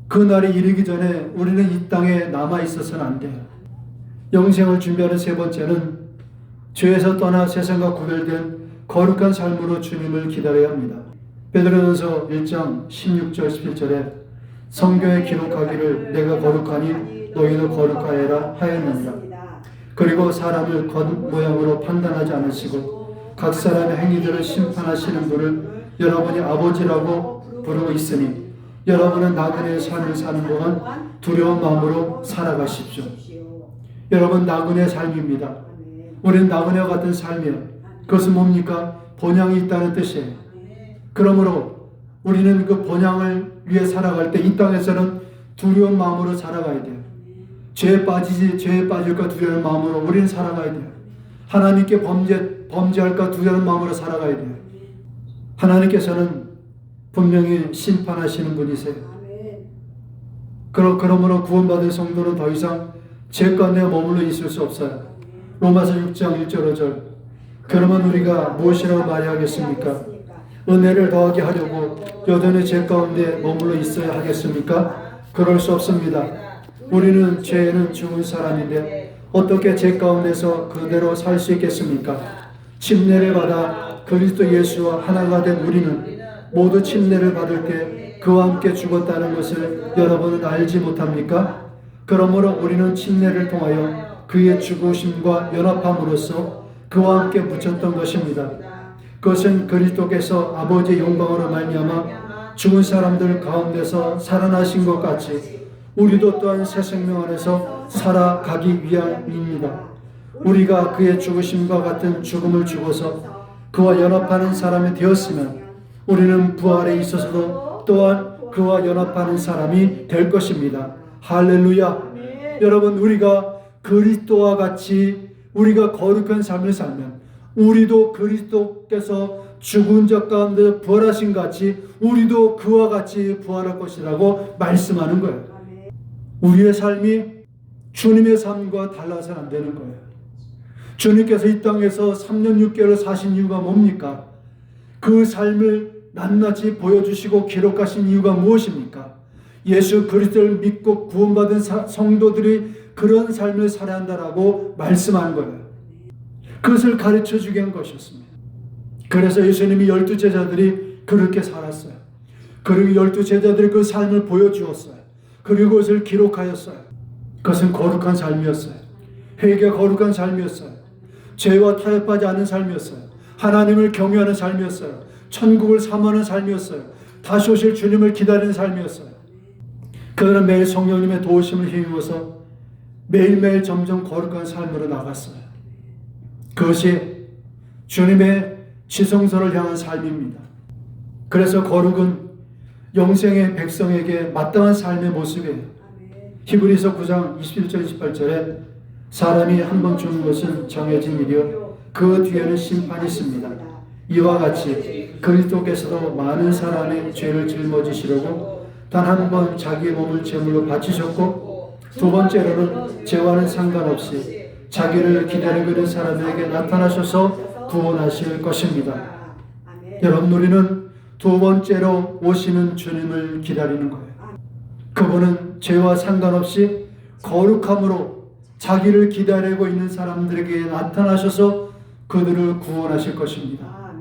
그 날이 이르기 전에 우리는 이 땅에 남아 있어서는 안 돼요. 영생을 준비하는 세 번째는 죄에서 떠나 세상과 구별된 거룩한 삶으로 주님을 기다려야 합니다. 베드로전서 1장 16절 17절에 성경에 기록하기를 내가 거룩하니 너희도 거룩하여라 하였느니라. 그리고 사람을 겉모양으로 판단하지 않으시고 각 사람의 행위들을 심판하시는 분을 여러분이 아버지라고 부르고 있으니 여러분은 나그네의 삶을 사는 동안 두려운 마음으로 살아가십시오. 여러분, 나그네의 삶입니다. 우리는 나그네와 같은 삶이에요. 그것은 뭡니까? 본향이 있다는 뜻이에요. 그러므로 우리는 그 본향을 위해 살아갈 때 이 땅에서는 두려운 마음으로 살아가야 돼요. 죄에 빠질까 두려운 마음으로 우리는 살아가야 돼요. 하나님께 범죄할까 두려운 마음으로 살아가야 돼요. 하나님께서는 분명히 심판하시는 분이세요. 그러므로 구원받은 성도는 더 이상 죄 가운데 머물러 있을 수 없어요. 로마서 6장 1절 5절. 그러면 우리가 무엇이라고 말하겠습니까? 은혜를 더하게 하려고 여전히 죄 가운데 머물러 있어야 하겠습니까? 그럴 수 없습니다. 우리는 죄에는 죽은 사람인데 어떻게 죄 가운데서 그대로 살 수 있겠습니까? 침례를 받아 그리스도 예수와 하나가 된 우리는 모두 침례를 받을 때 그와 함께 죽었다는 것을 여러분은 알지 못합니까? 그러므로 우리는 침례를 통하여 그의 죽으심과 연합함으로써 그와 함께 묻혔던 것입니다. 그것은 그리스도께서 아버지의 영광으로 말미암아 죽은 사람들 가운데서 살아나신 것 같이 우리도 또한 새 생명 안에서 살아가기 위함입니다. 우리가 그의 죽으심과 같은 죽음을 죽어서 그와 연합하는 사람이 되었으면 우리는 부활에 있어서도 또한 그와 연합하는 사람이 될 것입니다. 할렐루야. 여러분, 우리가 그리스도와 같이 우리가 거룩한 삶을 살면 우리도 그리스도께서 죽은 자 가운데 부활하신 같이 우리도 그와 같이 부활할 것이라고 말씀하는 거예요. 우리의 삶이 주님의 삶과 달라서는 안 되는 거예요. 주님께서 이 땅에서 3년 6개월 사신 이유가 뭡니까? 그 삶을 낱낱이 보여주시고 기록하신 이유가 무엇입니까? 예수 그리스도를 믿고 구원받은 성도들이 그런 삶을 살아야 한다라고 말씀한 거예요. 그것을 가르쳐 주게 한 것이었습니다. 그래서 예수님이 12제자들이 그렇게 살았어요. 그리고 12제자들이 그 삶을 보여주었어요. 그리고 그것을 기록하였어요. 그것은 거룩한 삶이었어요. 회개가 거룩한 삶이었어요. 죄와 타협하지 않은 삶이었어요. 하나님을 경외하는 삶이었어요. 천국을 사모하는 삶이었어요. 다시 오실 주님을 기다리는 삶이었어요. 그들은 매일 성령님의 도우심을 힘입어서 매일매일 점점 거룩한 삶으로 나갔어요. 그것이 주님의 지성소를 향한 삶입니다. 그래서 거룩은 영생의 백성에게 마땅한 삶의 모습이에요. 히브리서 9장 21절 28절에 사람이 한 번 죽는 것은 정해진 일이요 그 뒤에는 심판이 있습니다. 이와 같이 그리스도께서도 많은 사람의 죄를 짊어지시려고 단 한 번 자기의 몸을 제물로 바치셨고 두 번째로는 죄와는 상관없이 자기를 기다리고 있는 사람에게 나타나셔서 구원하실 것입니다. 여러분, 우리는 두 번째로 오시는 주님을 기다리는 거예요. 그분은 죄와 상관없이 거룩함으로 자기를 기다리고 있는 사람들에게 나타나셔서 그들을 구원하실 것입니다.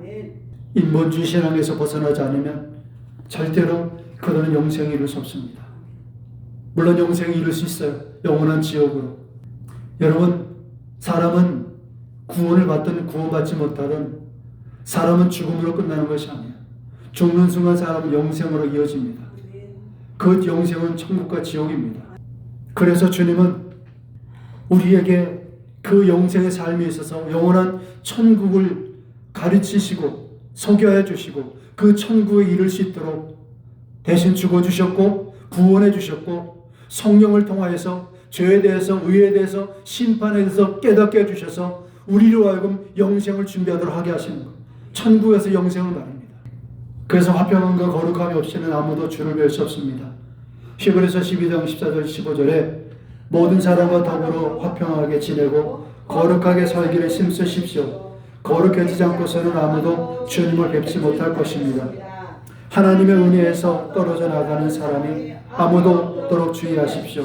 인본주의 신앙에서 벗어나지 않으면 절대로 그들은 영생을 이룰 수 없습니다. 물론 영생을 이룰 수 있어요. 영원한 지옥으로. 여러분, 사람은 구원을 받든 구원받지 못하든 사람은 죽음으로 끝나는 것이 아니에요. 죽는 순간 사람은 영생으로 이어집니다. 그 영생은 천국과 지옥입니다. 그래서 주님은 우리에게 그 영생의 삶에 있어서 영원한 천국을 가르치시고 소개해 주시고 그 천국에 이를 수 있도록 대신 죽어주셨고 구원해 주셨고 성령을 통하여서 죄에 대해서 의에 대해서 심판에 대해서 깨닫게 해주셔서 우리로 하여금 영생을 준비하도록 하게 하시는 것. 천국에서 영생을 말합니다. 그래서 화평함과 거룩함이 없이는 아무도 주를 뵐 수 없습니다. 히브리서 12장 14절 15절에 모든 사람과 더불어 화평하게 지내고 거룩하게 살기를 힘쓰십시오. 거룩해지지 않고서는 아무도 주님을 뵙지 못할 것입니다. 하나님의 은혜에서 떨어져 나가는 사람이 아무도 없도록 주의하십시오.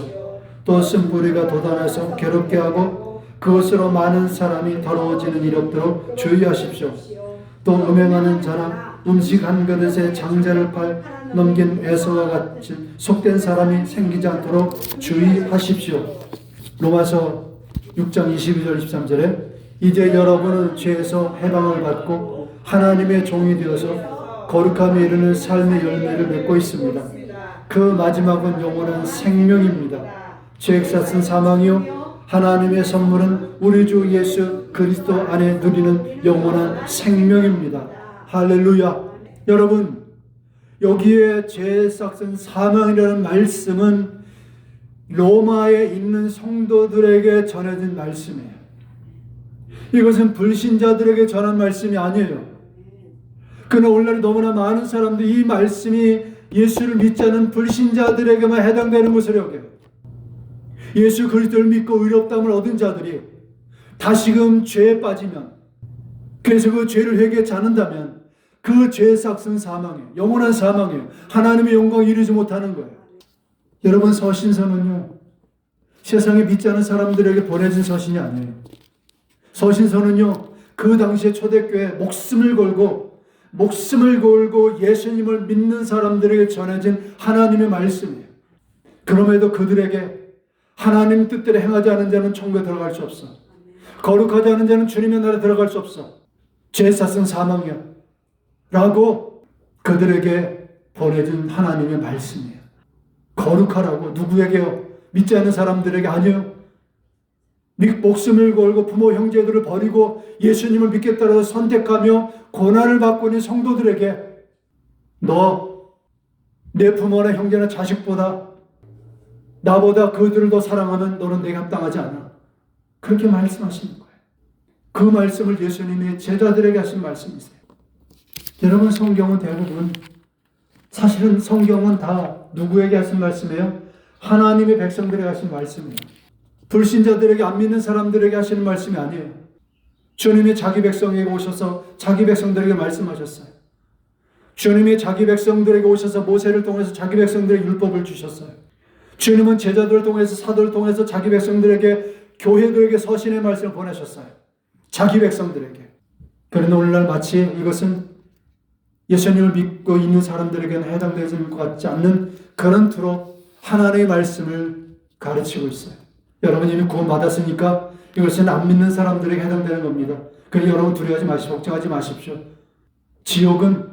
또 쓴뿌리가 돋아나서 괴롭게 하고 그것으로 많은 사람이 더러워지는 일 없도록 주의하십시오. 또 음행하는 자나 음식 한 그릇에 장자를 팔 넘긴 에서와 같이 속된 사람이 생기지 않도록 주의하십시오. 로마서 6장 22절 23절에 이제 여러분은 죄에서 해방을 받고 하나님의 종이 되어서 거룩함에 이르는 삶의 열매를 맺고 있습니다. 그 마지막은 영원한 생명입니다. 죄액 샀은 사망이요 하나님의 선물은 우리 주 예수 그리스도 안에 누리는 영원한 생명입니다. 할렐루야. 여러분, 여기에 죄 삭은 사망이라는 말씀은 로마에 있는 성도들에게 전해진 말씀이에요. 이것은 불신자들에게 전한 말씀이 아니에요. 그러나 오늘날 너무나 많은 사람들이 이 말씀이 예수를 믿지 않은 불신자들에게만 해당되는 것을 여겨요. 예수 그리스도를 믿고 의롭다함을 얻은 자들이 다시금 죄에 빠지면, 그래서 그 죄를 회개하지 않는다면 그 죄의 삭은 사망이에요. 영원한 사망이에요. 하나님의 영광을 이루지 못하는 거예요. 여러분, 서신서는요 세상에 믿지 않은 사람들에게 보내진 서신이 아니에요. 서신서는요 그 당시에 초대교회 목숨을 걸고 예수님을 믿는 사람들에게 전해진 하나님의 말씀이에요. 그럼에도 그들에게 하나님 뜻대로 행하지 않은 자는 천국에 들어갈 수 없어. 거룩하지 않은 자는 주님의 나라에 들어갈 수 없어. 죄 삭은 사망이야 라고 그들에게 보내준 하나님의 말씀이에요. 거룩하라고. 누구에게요? 믿지 않는 사람들에게. 아니요. 목숨을 걸고 부모 형제들을 버리고 예수님을 믿겠다고 선택하며 고난을 받고 있는 성도들에게 너 내 부모나 형제나 자식보다 나보다 그들을 더 사랑하면 너는 내게 합당하지 않아. 그렇게 말씀하시는 거예요. 그 말씀을 예수님이 제자들에게 하신 말씀이세요. 여러분, 성경은 대부분, 사실은 성경은 다 누구에게 하신 말씀이에요? 하나님의 백성들에게 하신 말씀이에요. 불신자들에게, 안 믿는 사람들에게 하시는 말씀이 아니에요. 주님이 자기 백성에게 오셔서 자기 백성들에게 말씀하셨어요. 주님이 자기 백성들에게 오셔서 모세를 통해서 자기 백성들에게 율법을 주셨어요. 주님은 제자들을 통해서, 사도를 통해서 자기 백성들에게, 교회들에게 서신의 말씀을 보내셨어요. 자기 백성들에게. 그런데 오늘날 마치 이것은 예수님을 믿고 있는 사람들에게는 해당되지 것 같지 않는 그런 투로 하나님의 말씀을 가르치고 있어요. 여러분, 이미 구원받았으니까 이것은 안 믿는 사람들에게 해당되는 겁니다. 그러니 여러분 두려워하지 마십시오. 걱정하지 마십시오. 지옥은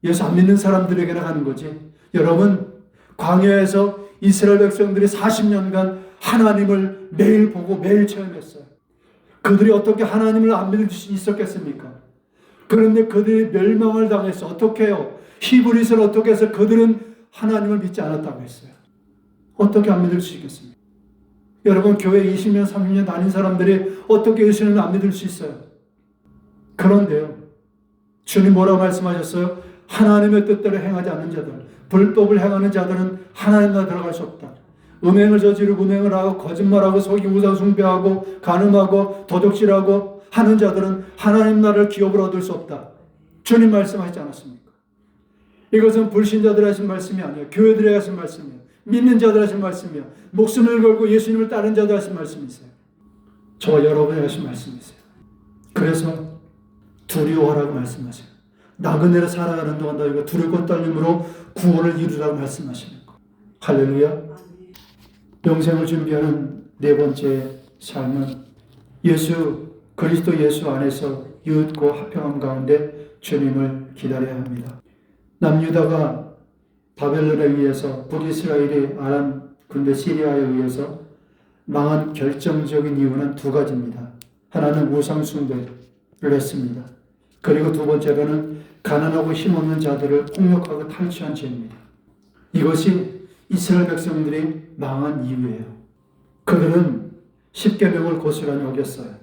예수 안 믿는 사람들에게나 가는 거지. 여러분, 광야에서 이스라엘 백성들이 40년간 하나님을 매일 보고 매일 체험했어요. 그들이 어떻게 하나님을 안 믿을 수 있었겠습니까? 그런데 그들이 멸망을 당해서 어떻게 해요? 히브리서를 어떻게 해서 그들은 하나님을 믿지 않았다고 했어요. 어떻게 안 믿을 수 있겠습니까? 여러분, 교회 20년, 30년 다닌 사람들이 어떻게 예수님을 안 믿을 수 있어요? 그런데요, 주님 뭐라고 말씀하셨어요? 하나님의 뜻대로 행하지 않는 자들, 불법을 행하는 자들은 하나님 나라에 들어갈 수 없다. 음행을 저지르고 음행을 하고 거짓말하고 속이고 우상 숭배하고 간음하고 도적질하고 하는 자들은 하나님 나라를 기업으로 얻을 수 없다. 주님 말씀하시지 않았습니까? 이것은 불신자들이 하신 말씀이 아니에요. 교회들이 하신 말씀이에요. 믿는 자들 하신 말씀이에요. 목숨을 걸고 예수님을 따른 자들 하신 말씀이세요. 저와 여러분이 하신 말씀이세요. 그래서 두려워하라고 말씀하세요. 나그네로 살아가는 동안 너희가 두렵고 떨림으로 구원을 이루라고 말씀하시는 거. 할렐루야. 영생을 준비하는 네 번째 삶은 그리스도 예수 안에서 이웃과 화평함 가운데 주님을 기다려야 합니다. 남유다가 바벨론에 의해서, 북이스라엘이 아람 군대 시리아에 의해서 망한 결정적인 이유는 두 가지입니다. 하나는 우상 숭배를 했습니다. 그리고 두 번째로는 가난하고 힘없는 자들을 폭력하고 탈취한 죄입니다. 이것이 이스라엘 백성들이 망한 이유예요. 그들은 십계명을 고스란히 어겼어요.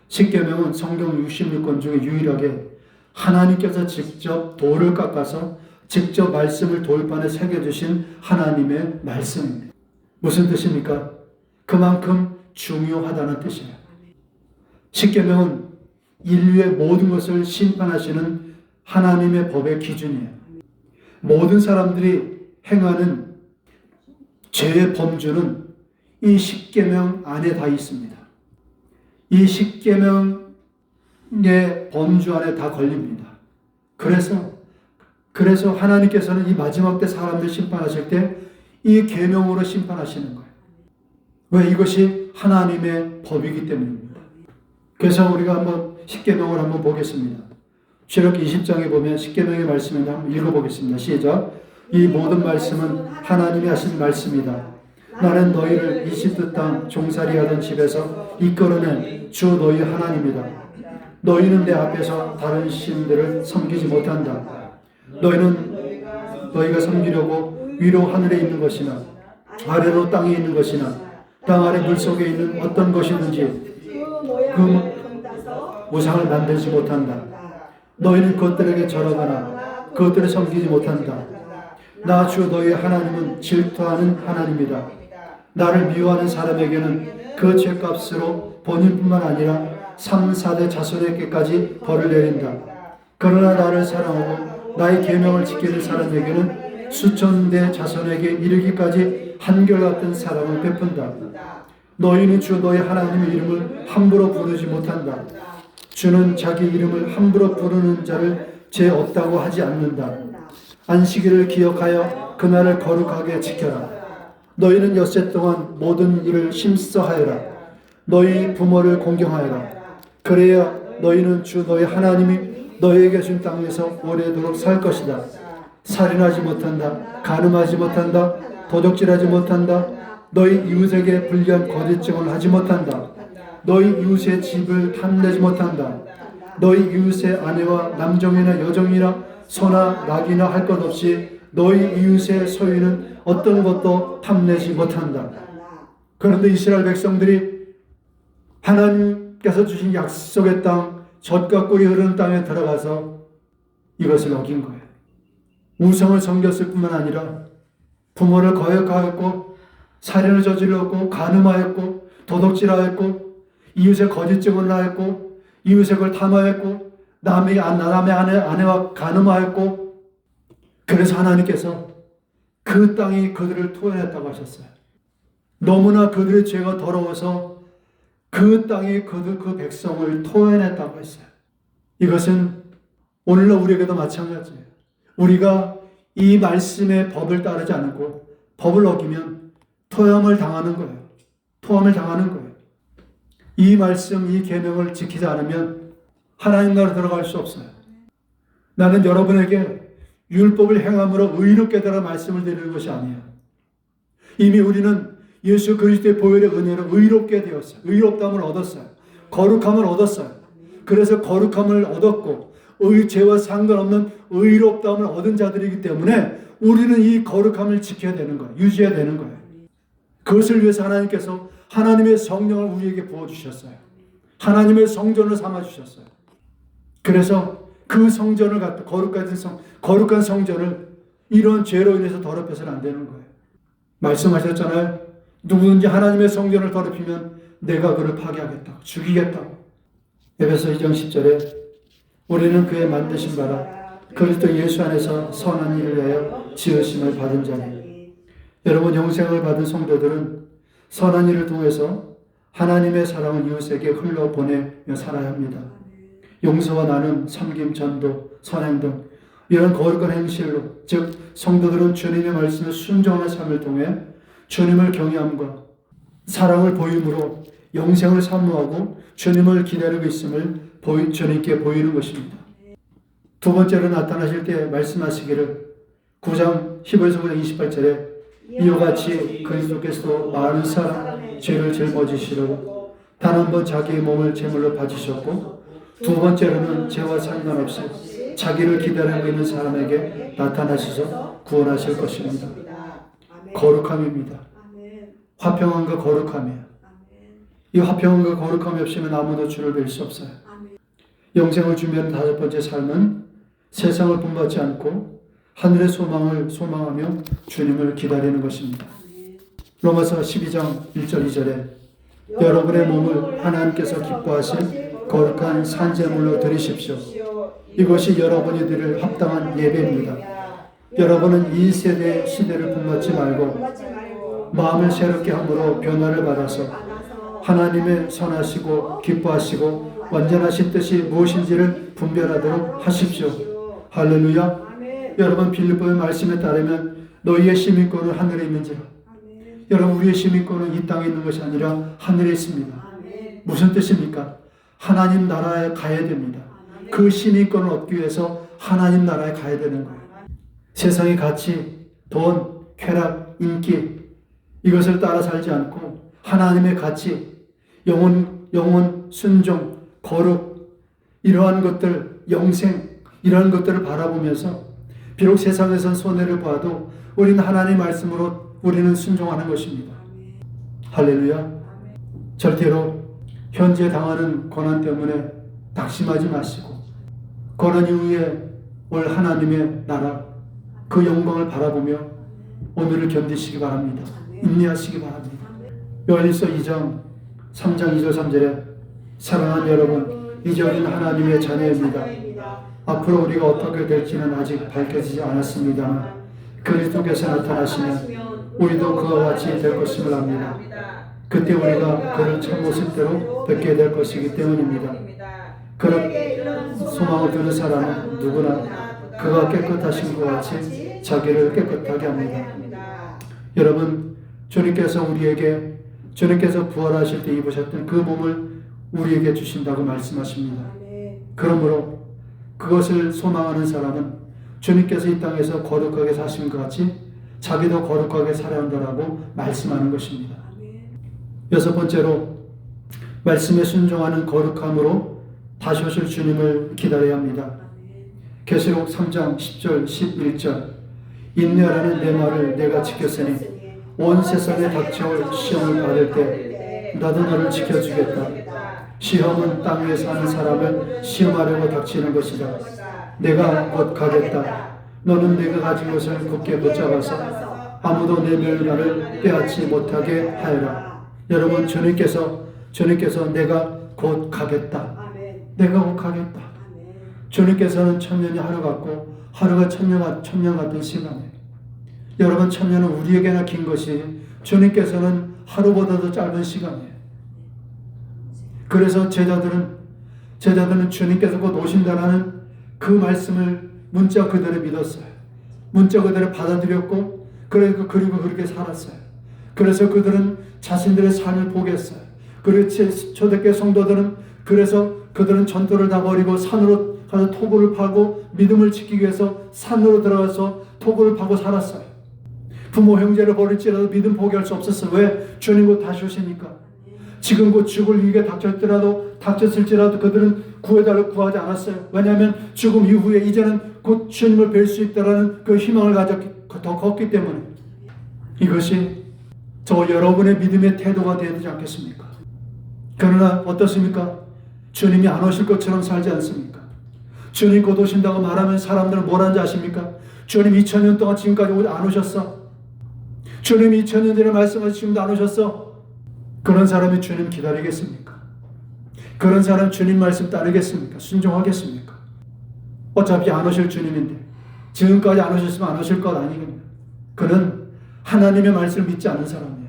십계명은 성경 66권 중에 유일하게 하나님께서 직접 돌을 깎아서 직접 말씀을 돌판에 새겨주신 하나님의 말씀입니다. 무슨 뜻입니까? 그만큼 중요하다는 뜻이에요. 십계명은 인류의 모든 것을 심판하시는 하나님의 법의 기준이에요. 모든 사람들이 행하는 죄의 범주는 이 십계명 안에 다 있습니다. 이 십계명의 범주 안에 다 걸립니다. 그래서 하나님께서는 이 마지막 때 사람들 심판하실 때 이 계명으로 심판하시는 거예요. 왜? 이것이 하나님의 법이기 때문입니다. 그래서 우리가 한번 십계명을 한번 보겠습니다. 출애굽기 20장에 보면 십계명의 말씀을 한번 읽어보겠습니다. 시작. 이 모든 말씀은 하나님이 하신 말씀이다. 나는 너희를 이집트 땅 종살이하던 집에서 이끌어낸 주 너희 하나님이다. 너희는 내 앞에서 다른 신들을 섬기지 못한다. 너희가 섬기려고 위로 하늘에 있는 것이나 아래로 땅에 있는 것이나 땅 아래 물속에 있는 어떤 것이든지 그 우상을 만들지 못한다. 너희는 그것들에게 절하거나 그것들을 섬기지 못한다. 나 주 너희 하나님은 질투하는 하나님이다. 나를 미워하는 사람에게는 그 죄값으로 본인뿐만 아니라 3, 4대 자손에게까지 벌을 내린다. 그러나 나를 사랑하고 나의 계명을 지키는 사람에게는 수천 대 자손에게 이르기까지 한결같은 사랑을 베푼다. 너희는 주 너희 하나님의 이름을 함부로 부르지 못한다. 주는 자기 이름을 함부로 부르는 자를 죄 없다고 하지 않는다. 안식일을 기억하여 그날을 거룩하게 지켜라. 너희는 엿새 동안 모든 일을 힘써 하여라. 너희 부모를 공경하여라. 그래야 너희는 주 너희 하나님이 너희에게 준 땅에서 오래도록 살 것이다. 살인하지 못한다. 간음하지 못한다. 도둑질하지 못한다. 너희 이웃에게 불리한 거짓 증언을 하지 못한다. 너희 이웃의 집을 탐내지 못한다. 너희 이웃의 아내와 남종이나 여종이나 소나 낙이나 할 것 없이 너희 이웃의 소유는 어떤 것도 탐내지 못한다. 그런데 이스라엘 백성들이 하나님께서 주신 약속의 땅, 젖과 꿀이 흐르는 땅에 들어가서 이것을 어긴 거예요. 우상을 섬겼을 뿐만 아니라 부모를 거역하였고, 살인을 저질렀고, 간음하였고, 도둑질하였고, 이웃의 거짓 증언을 하였고, 이웃의 걸 탐하였고, 남의 아내와 간음하였고. 그래서 하나님께서 그 땅이 그들을 토해냈다고 하셨어요. 너무나 그들의 죄가 더러워서 그 땅이 그 백성을 토해냈다고 했어요. 이것은 오늘날 우리에게도 마찬가지예요. 우리가 이 말씀의 법을 따르지 않고 법을 어기면 토함을 당하는 거예요. 토함을 당하는 거예요. 이 말씀, 이 계명을 지키지 않으면 하나님 나라로 들어갈 수 없어요. 나는 여러분에게 율법을 행함으로 의롭게 되라 말씀을 드리는 것이 아니에요. 이미 우리는 예수 그리스도의 보혈의 은혜로 의롭게 되었어요. 의롭다함을 얻었어요. 거룩함을 얻었어요. 그래서 거룩함을 얻었고 죄와 상관없는 의롭다함을 얻은 자들이기 때문에 우리는 이 거룩함을 지켜야 되는 거예요. 유지해야 되는 거예요. 그것을 위해서 하나님께서 하나님의 성령을 우리에게 부어주셨어요. 하나님의 성전을 삼아주셨어요. 그래서 그 성전을 갖다 거룩한 성전을 이런 죄로 인해서 더럽혀서는 안 되는 거예요. 말씀하셨잖아요. 누구든지 하나님의 성전을 더럽히면 내가 그를 파괴하겠다고, 죽이겠다고. 에베소 2장 10절에 우리는 그의 만드신 바라 그리스도 예수 안에서 선한 일을 위하여 지으심을 받은 자니. 여러분, 영생을 받은 성도들은 선한 일을 통해서 하나님의 사랑을 이웃에게 흘러보내며 살아야 합니다. 용서와 나눔, 섬김, 전도, 선행 등 이런 거룩한 행실로, 즉 성도들은 주님의 말씀에 순종하는 삶을 통해 주님을 경외함과 사랑을 보임으로 영생을 사모하고 주님을 기다리고 있음을 주님께 보이는 것입니다. 두 번째로 나타나실 때 말씀하시기를 9장 15에서 9장 28절에 이와 같이 그리스도께서도 많은 사람 죄를 짊어지시려고 단 한 번 자기의 몸을 제물로 바치셨고 두 번째로는 죄와 상관없이 자기를 기다리고 있는 사람에게 나타나셔서 구원하실 것입니다. 거룩함입니다. 화평함과 거룩함이에요. 이 화평함과 거룩함이 없이는 아무도 주를 뵐 수 없어요. 영생을 준비하는 다섯 번째 삶은 세상을 본받지 않고 하늘의 소망을 소망하며 주님을 기다리는 것입니다. 로마서 12장 1절 2절에 여러분의 몸을 하나님께서 기뻐하실 거룩한 산제물로 드리십시오. 이것이 여러분이 드릴 합당한 예배입니다. 여러분은 이 세대의 시대를 본받지 말고 마음을 새롭게 함으로 변화를 받아서 하나님의 선하시고 기뻐하시고 완전하신 뜻이 무엇인지를 분별하도록 하십시오. 할렐루야. 여러분, 빌립보의 말씀에 따르면 너희의 시민권은 하늘에 있는지라. 여러분, 우리의 시민권은 이 땅에 있는 것이 아니라 하늘에 있습니다. 무슨 뜻입니까? 하나님 나라에 가야 됩니다. 그 시민권을 얻기 위해서 하나님 나라에 가야 되는 거예요. 세상의 가치, 돈, 쾌락, 인기 이것을 따라 살지 않고 하나님의 가치, 영혼, 순종, 거룩 이러한 것들, 영생 이러한 것들을 바라보면서 비록 세상에선 손해를 봐도 우리는 하나님의 말씀으로 우리는 순종하는 것입니다. 할렐루야. 절대로 현재 당하는 고난 때문에 낙심하지 마시고 고난 이후에 올 하나님의 나라 그 영광을 바라보며 오늘을 견디시기 바랍니다. 인내하시기 바랍니다. 요한일서 2장 3장 2절 3절에 사랑하는 여러분, 이제 우리는 하나님의 자녀입니다. 앞으로 우리가 어떻게 될지는 아직 밝혀지지 않았습니다만 그리스도께서 나타나시면 우리도 그와 같이 될 것임을 압니다. 그때 우리가 그를 참모습대로 뵙게 될 것이기 때문입니다. 그런 소망을 두는 사람은 누구나 그가 깨끗하신 것 같이 자기를 깨끗하게 합니다. 여러분, 주님께서 부활하실 때 입으셨던 그 몸을 우리에게 주신다고 말씀하십니다. 그러므로 그것을 소망하는 사람은 주님께서 이 땅에서 거룩하게 사신 것 같이 자기도 거룩하게 살아야 한다라고 말씀하는 것입니다. 여섯 번째로 말씀에 순종하는 거룩함으로 다시 오실 주님을 기다려야 합니다. 계시록 3장 10절 11절 인내하라는 내 말을 내가 지켰으니 온 세상에 닥쳐올 시험을 받을 때 나도 너를 지켜주겠다. 시험은 땅 위에 사는 사람을 시험하려고 닥치는 것이다. 내가 곧 가겠다. 너는 내가 가진 것을 굳게 붙잡아서 아무도 내 멸관을 빼앗지 못하게 하여라. 여러분, 주님께서 내가 곧 가겠다. 내가 곧 가겠다. 주님께서는 천년이 하루 같고 하루가 천년 같은 시간이에요. 여러분, 천년은 우리에게나 긴 것이 주님께서는 하루보다도 짧은 시간이에요. 그래서 제자들은 주님께서 곧 오신다라는 그 말씀을 문자 그대로 믿었어요. 문자 그대로 받아들였고 그리고 그렇게 살았어요. 그래서 그들은 자신들의 삶을 포기했어요. 그리고 초대교회 성도들은 그들은 전도를 다 버리고 산으로 가서 토굴을 파고 믿음을 지키기 위해서 산으로 들어가서 토굴을 파고 살았어요. 부모 형제를 버릴지라도 믿음 포기할 수 없었어요. 왜? 주님 곧 다시 오시니까. 지금 곧 죽을 위기가 닥쳤을지라도 그들은 구해달라고 구하지 않았어요. 왜냐하면 죽음 이후에 이제는 곧 주님을 뵐 수 있다라는 그 희망을 더 걷기 때문에. 이것이 저 여러분의 믿음의 태도가 되어야 되지 않겠습니까? 그러나 어떻습니까? 주님이 안 오실 것처럼 살지 않습니까? 주님 곧 오신다고 말하면 사람들은 뭘 하는지 아십니까? 주님 2000년 동안 지금까지 안 오셨어. 주님 2000년 전에 말씀하신 지금도 안 오셨어. 그런 사람이 주님 기다리겠습니까? 그런 사람 주님 말씀 따르겠습니까? 순종하겠습니까? 어차피 안 오실 주님인데 지금까지 안 오셨으면 안 오실 것 아니겠냐. 그는 하나님의 말씀을 믿지 않는 사람이에요.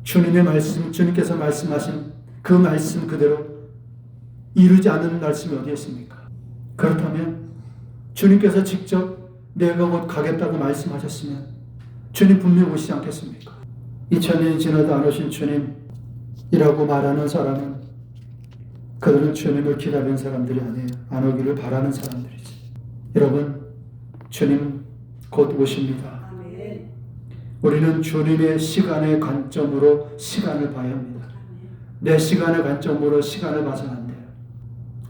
주님의 말씀, 주님께서 말씀하신 그 말씀 그대로 이루지 않는 말씀이 어디 있습니까? 그렇다면 주님께서 직접 내가 곧 가겠다고 말씀하셨으면 주님 분명히 오시지 않겠습니까? 2000년이 지나도 안 오신 주님이라고 말하는 사람은 그들은 주님을 기다리는 사람들이 아니에요. 안 오기를 바라는 사람들이지. 여러분, 주님 곧 오십니다. 우리는 주님의 시간의 관점으로 시간을 봐야 합니다. 내 시간의 관점으로 시간을 봐서는 안 돼요.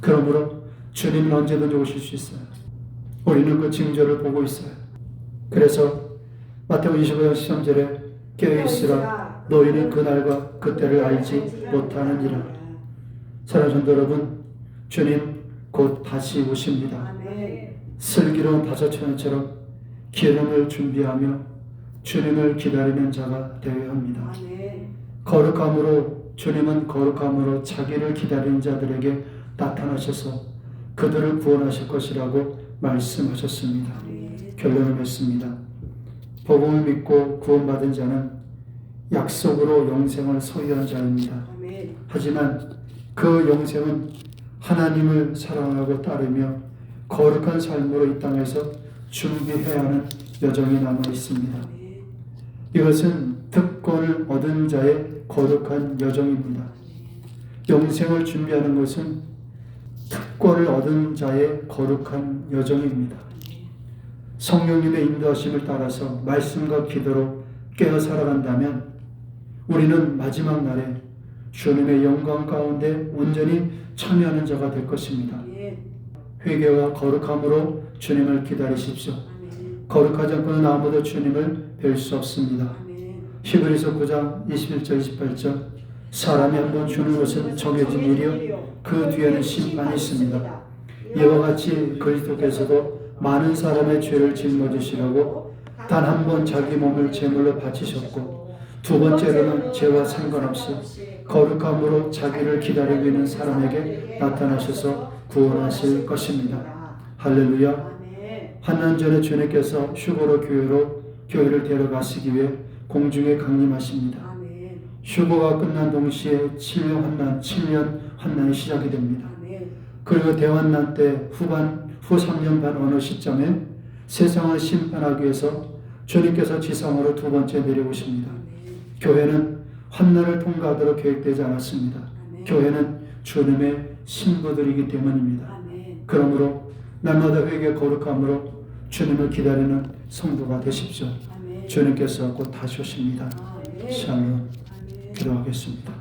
그러므로 주님은 언제든지 오실 수 있어요. 우리는 그 징조를 보고 있어요. 그래서 마태복음 25장 13절에 깨어있으라 너희는 그날과 그때를 알지 못하느니라. 사랑하는 성도 여러분, 주님 곧 다시 오십니다. 슬기로운 다섯처녀처럼 기름을 준비하며 주님을 기다리는 자가 되어야 합니다. 거룩함으로 주님은 거룩함으로 자기를 기다리는 자들에게 나타나셔서 그들을 구원하실 것이라고 말씀하셨습니다. 결론을 맺습니다. 복음을 믿고 구원받은 자는 약속으로 영생을 소유한 자입니다. 하지만 그 영생은 하나님을 사랑하고 따르며 거룩한 삶으로 이 땅에서 준비해야 하는 여정이 남아 있습니다. 이것은 특권을 얻은 자의 거룩한 여정입니다. 영생을 준비하는 것은 특권을 얻은 자의 거룩한 여정입니다. 성령님의 인도하심을 따라서 말씀과 기도로 깨어 살아간다면 우리는 마지막 날에 주님의 영광 가운데 온전히 참여하는 자가 될 것입니다. 회개와 거룩함으로 주님을 기다리십시오. 거룩하지 않고는 아무도 주님을 뵐 수 없습니다. 히브리서 9장 21절 28절 사람이 한번 주는 것은 정해진 일이요 그 뒤에는 심판이 있습니다. 이와 같이 그리스도께서도 많은 사람의 죄를 짊어지시라고 단 한 번 자기 몸을 제물로 바치셨고 두 번째로는 죄와 상관없이 거룩함으로 자기를 기다리고 있는 사람에게 나타나셔서 구원하실 것입니다. 할렐루야. 한 년 전에 주님께서 휴거로 교회를 데려가시기 위해 공중에 강림하십니다. 휴거가 끝난 동시에 7년 환난이 시작이 됩니다. 그리고 대환난 때 후 3년 반 어느 시점에 세상을 심판하기 위해서 주님께서 지상으로 두 번째 내려오십니다. 교회는 환난을 통과하도록 계획되지 않았습니다. 교회는 주님의 신부들이기 때문입니다. 그러므로 날마다 회개 거룩함으로 주님을 기다리는 성도가 되십시오. 주님께서 곧 다시 오십니다. 샬롬. 기도하겠습니다.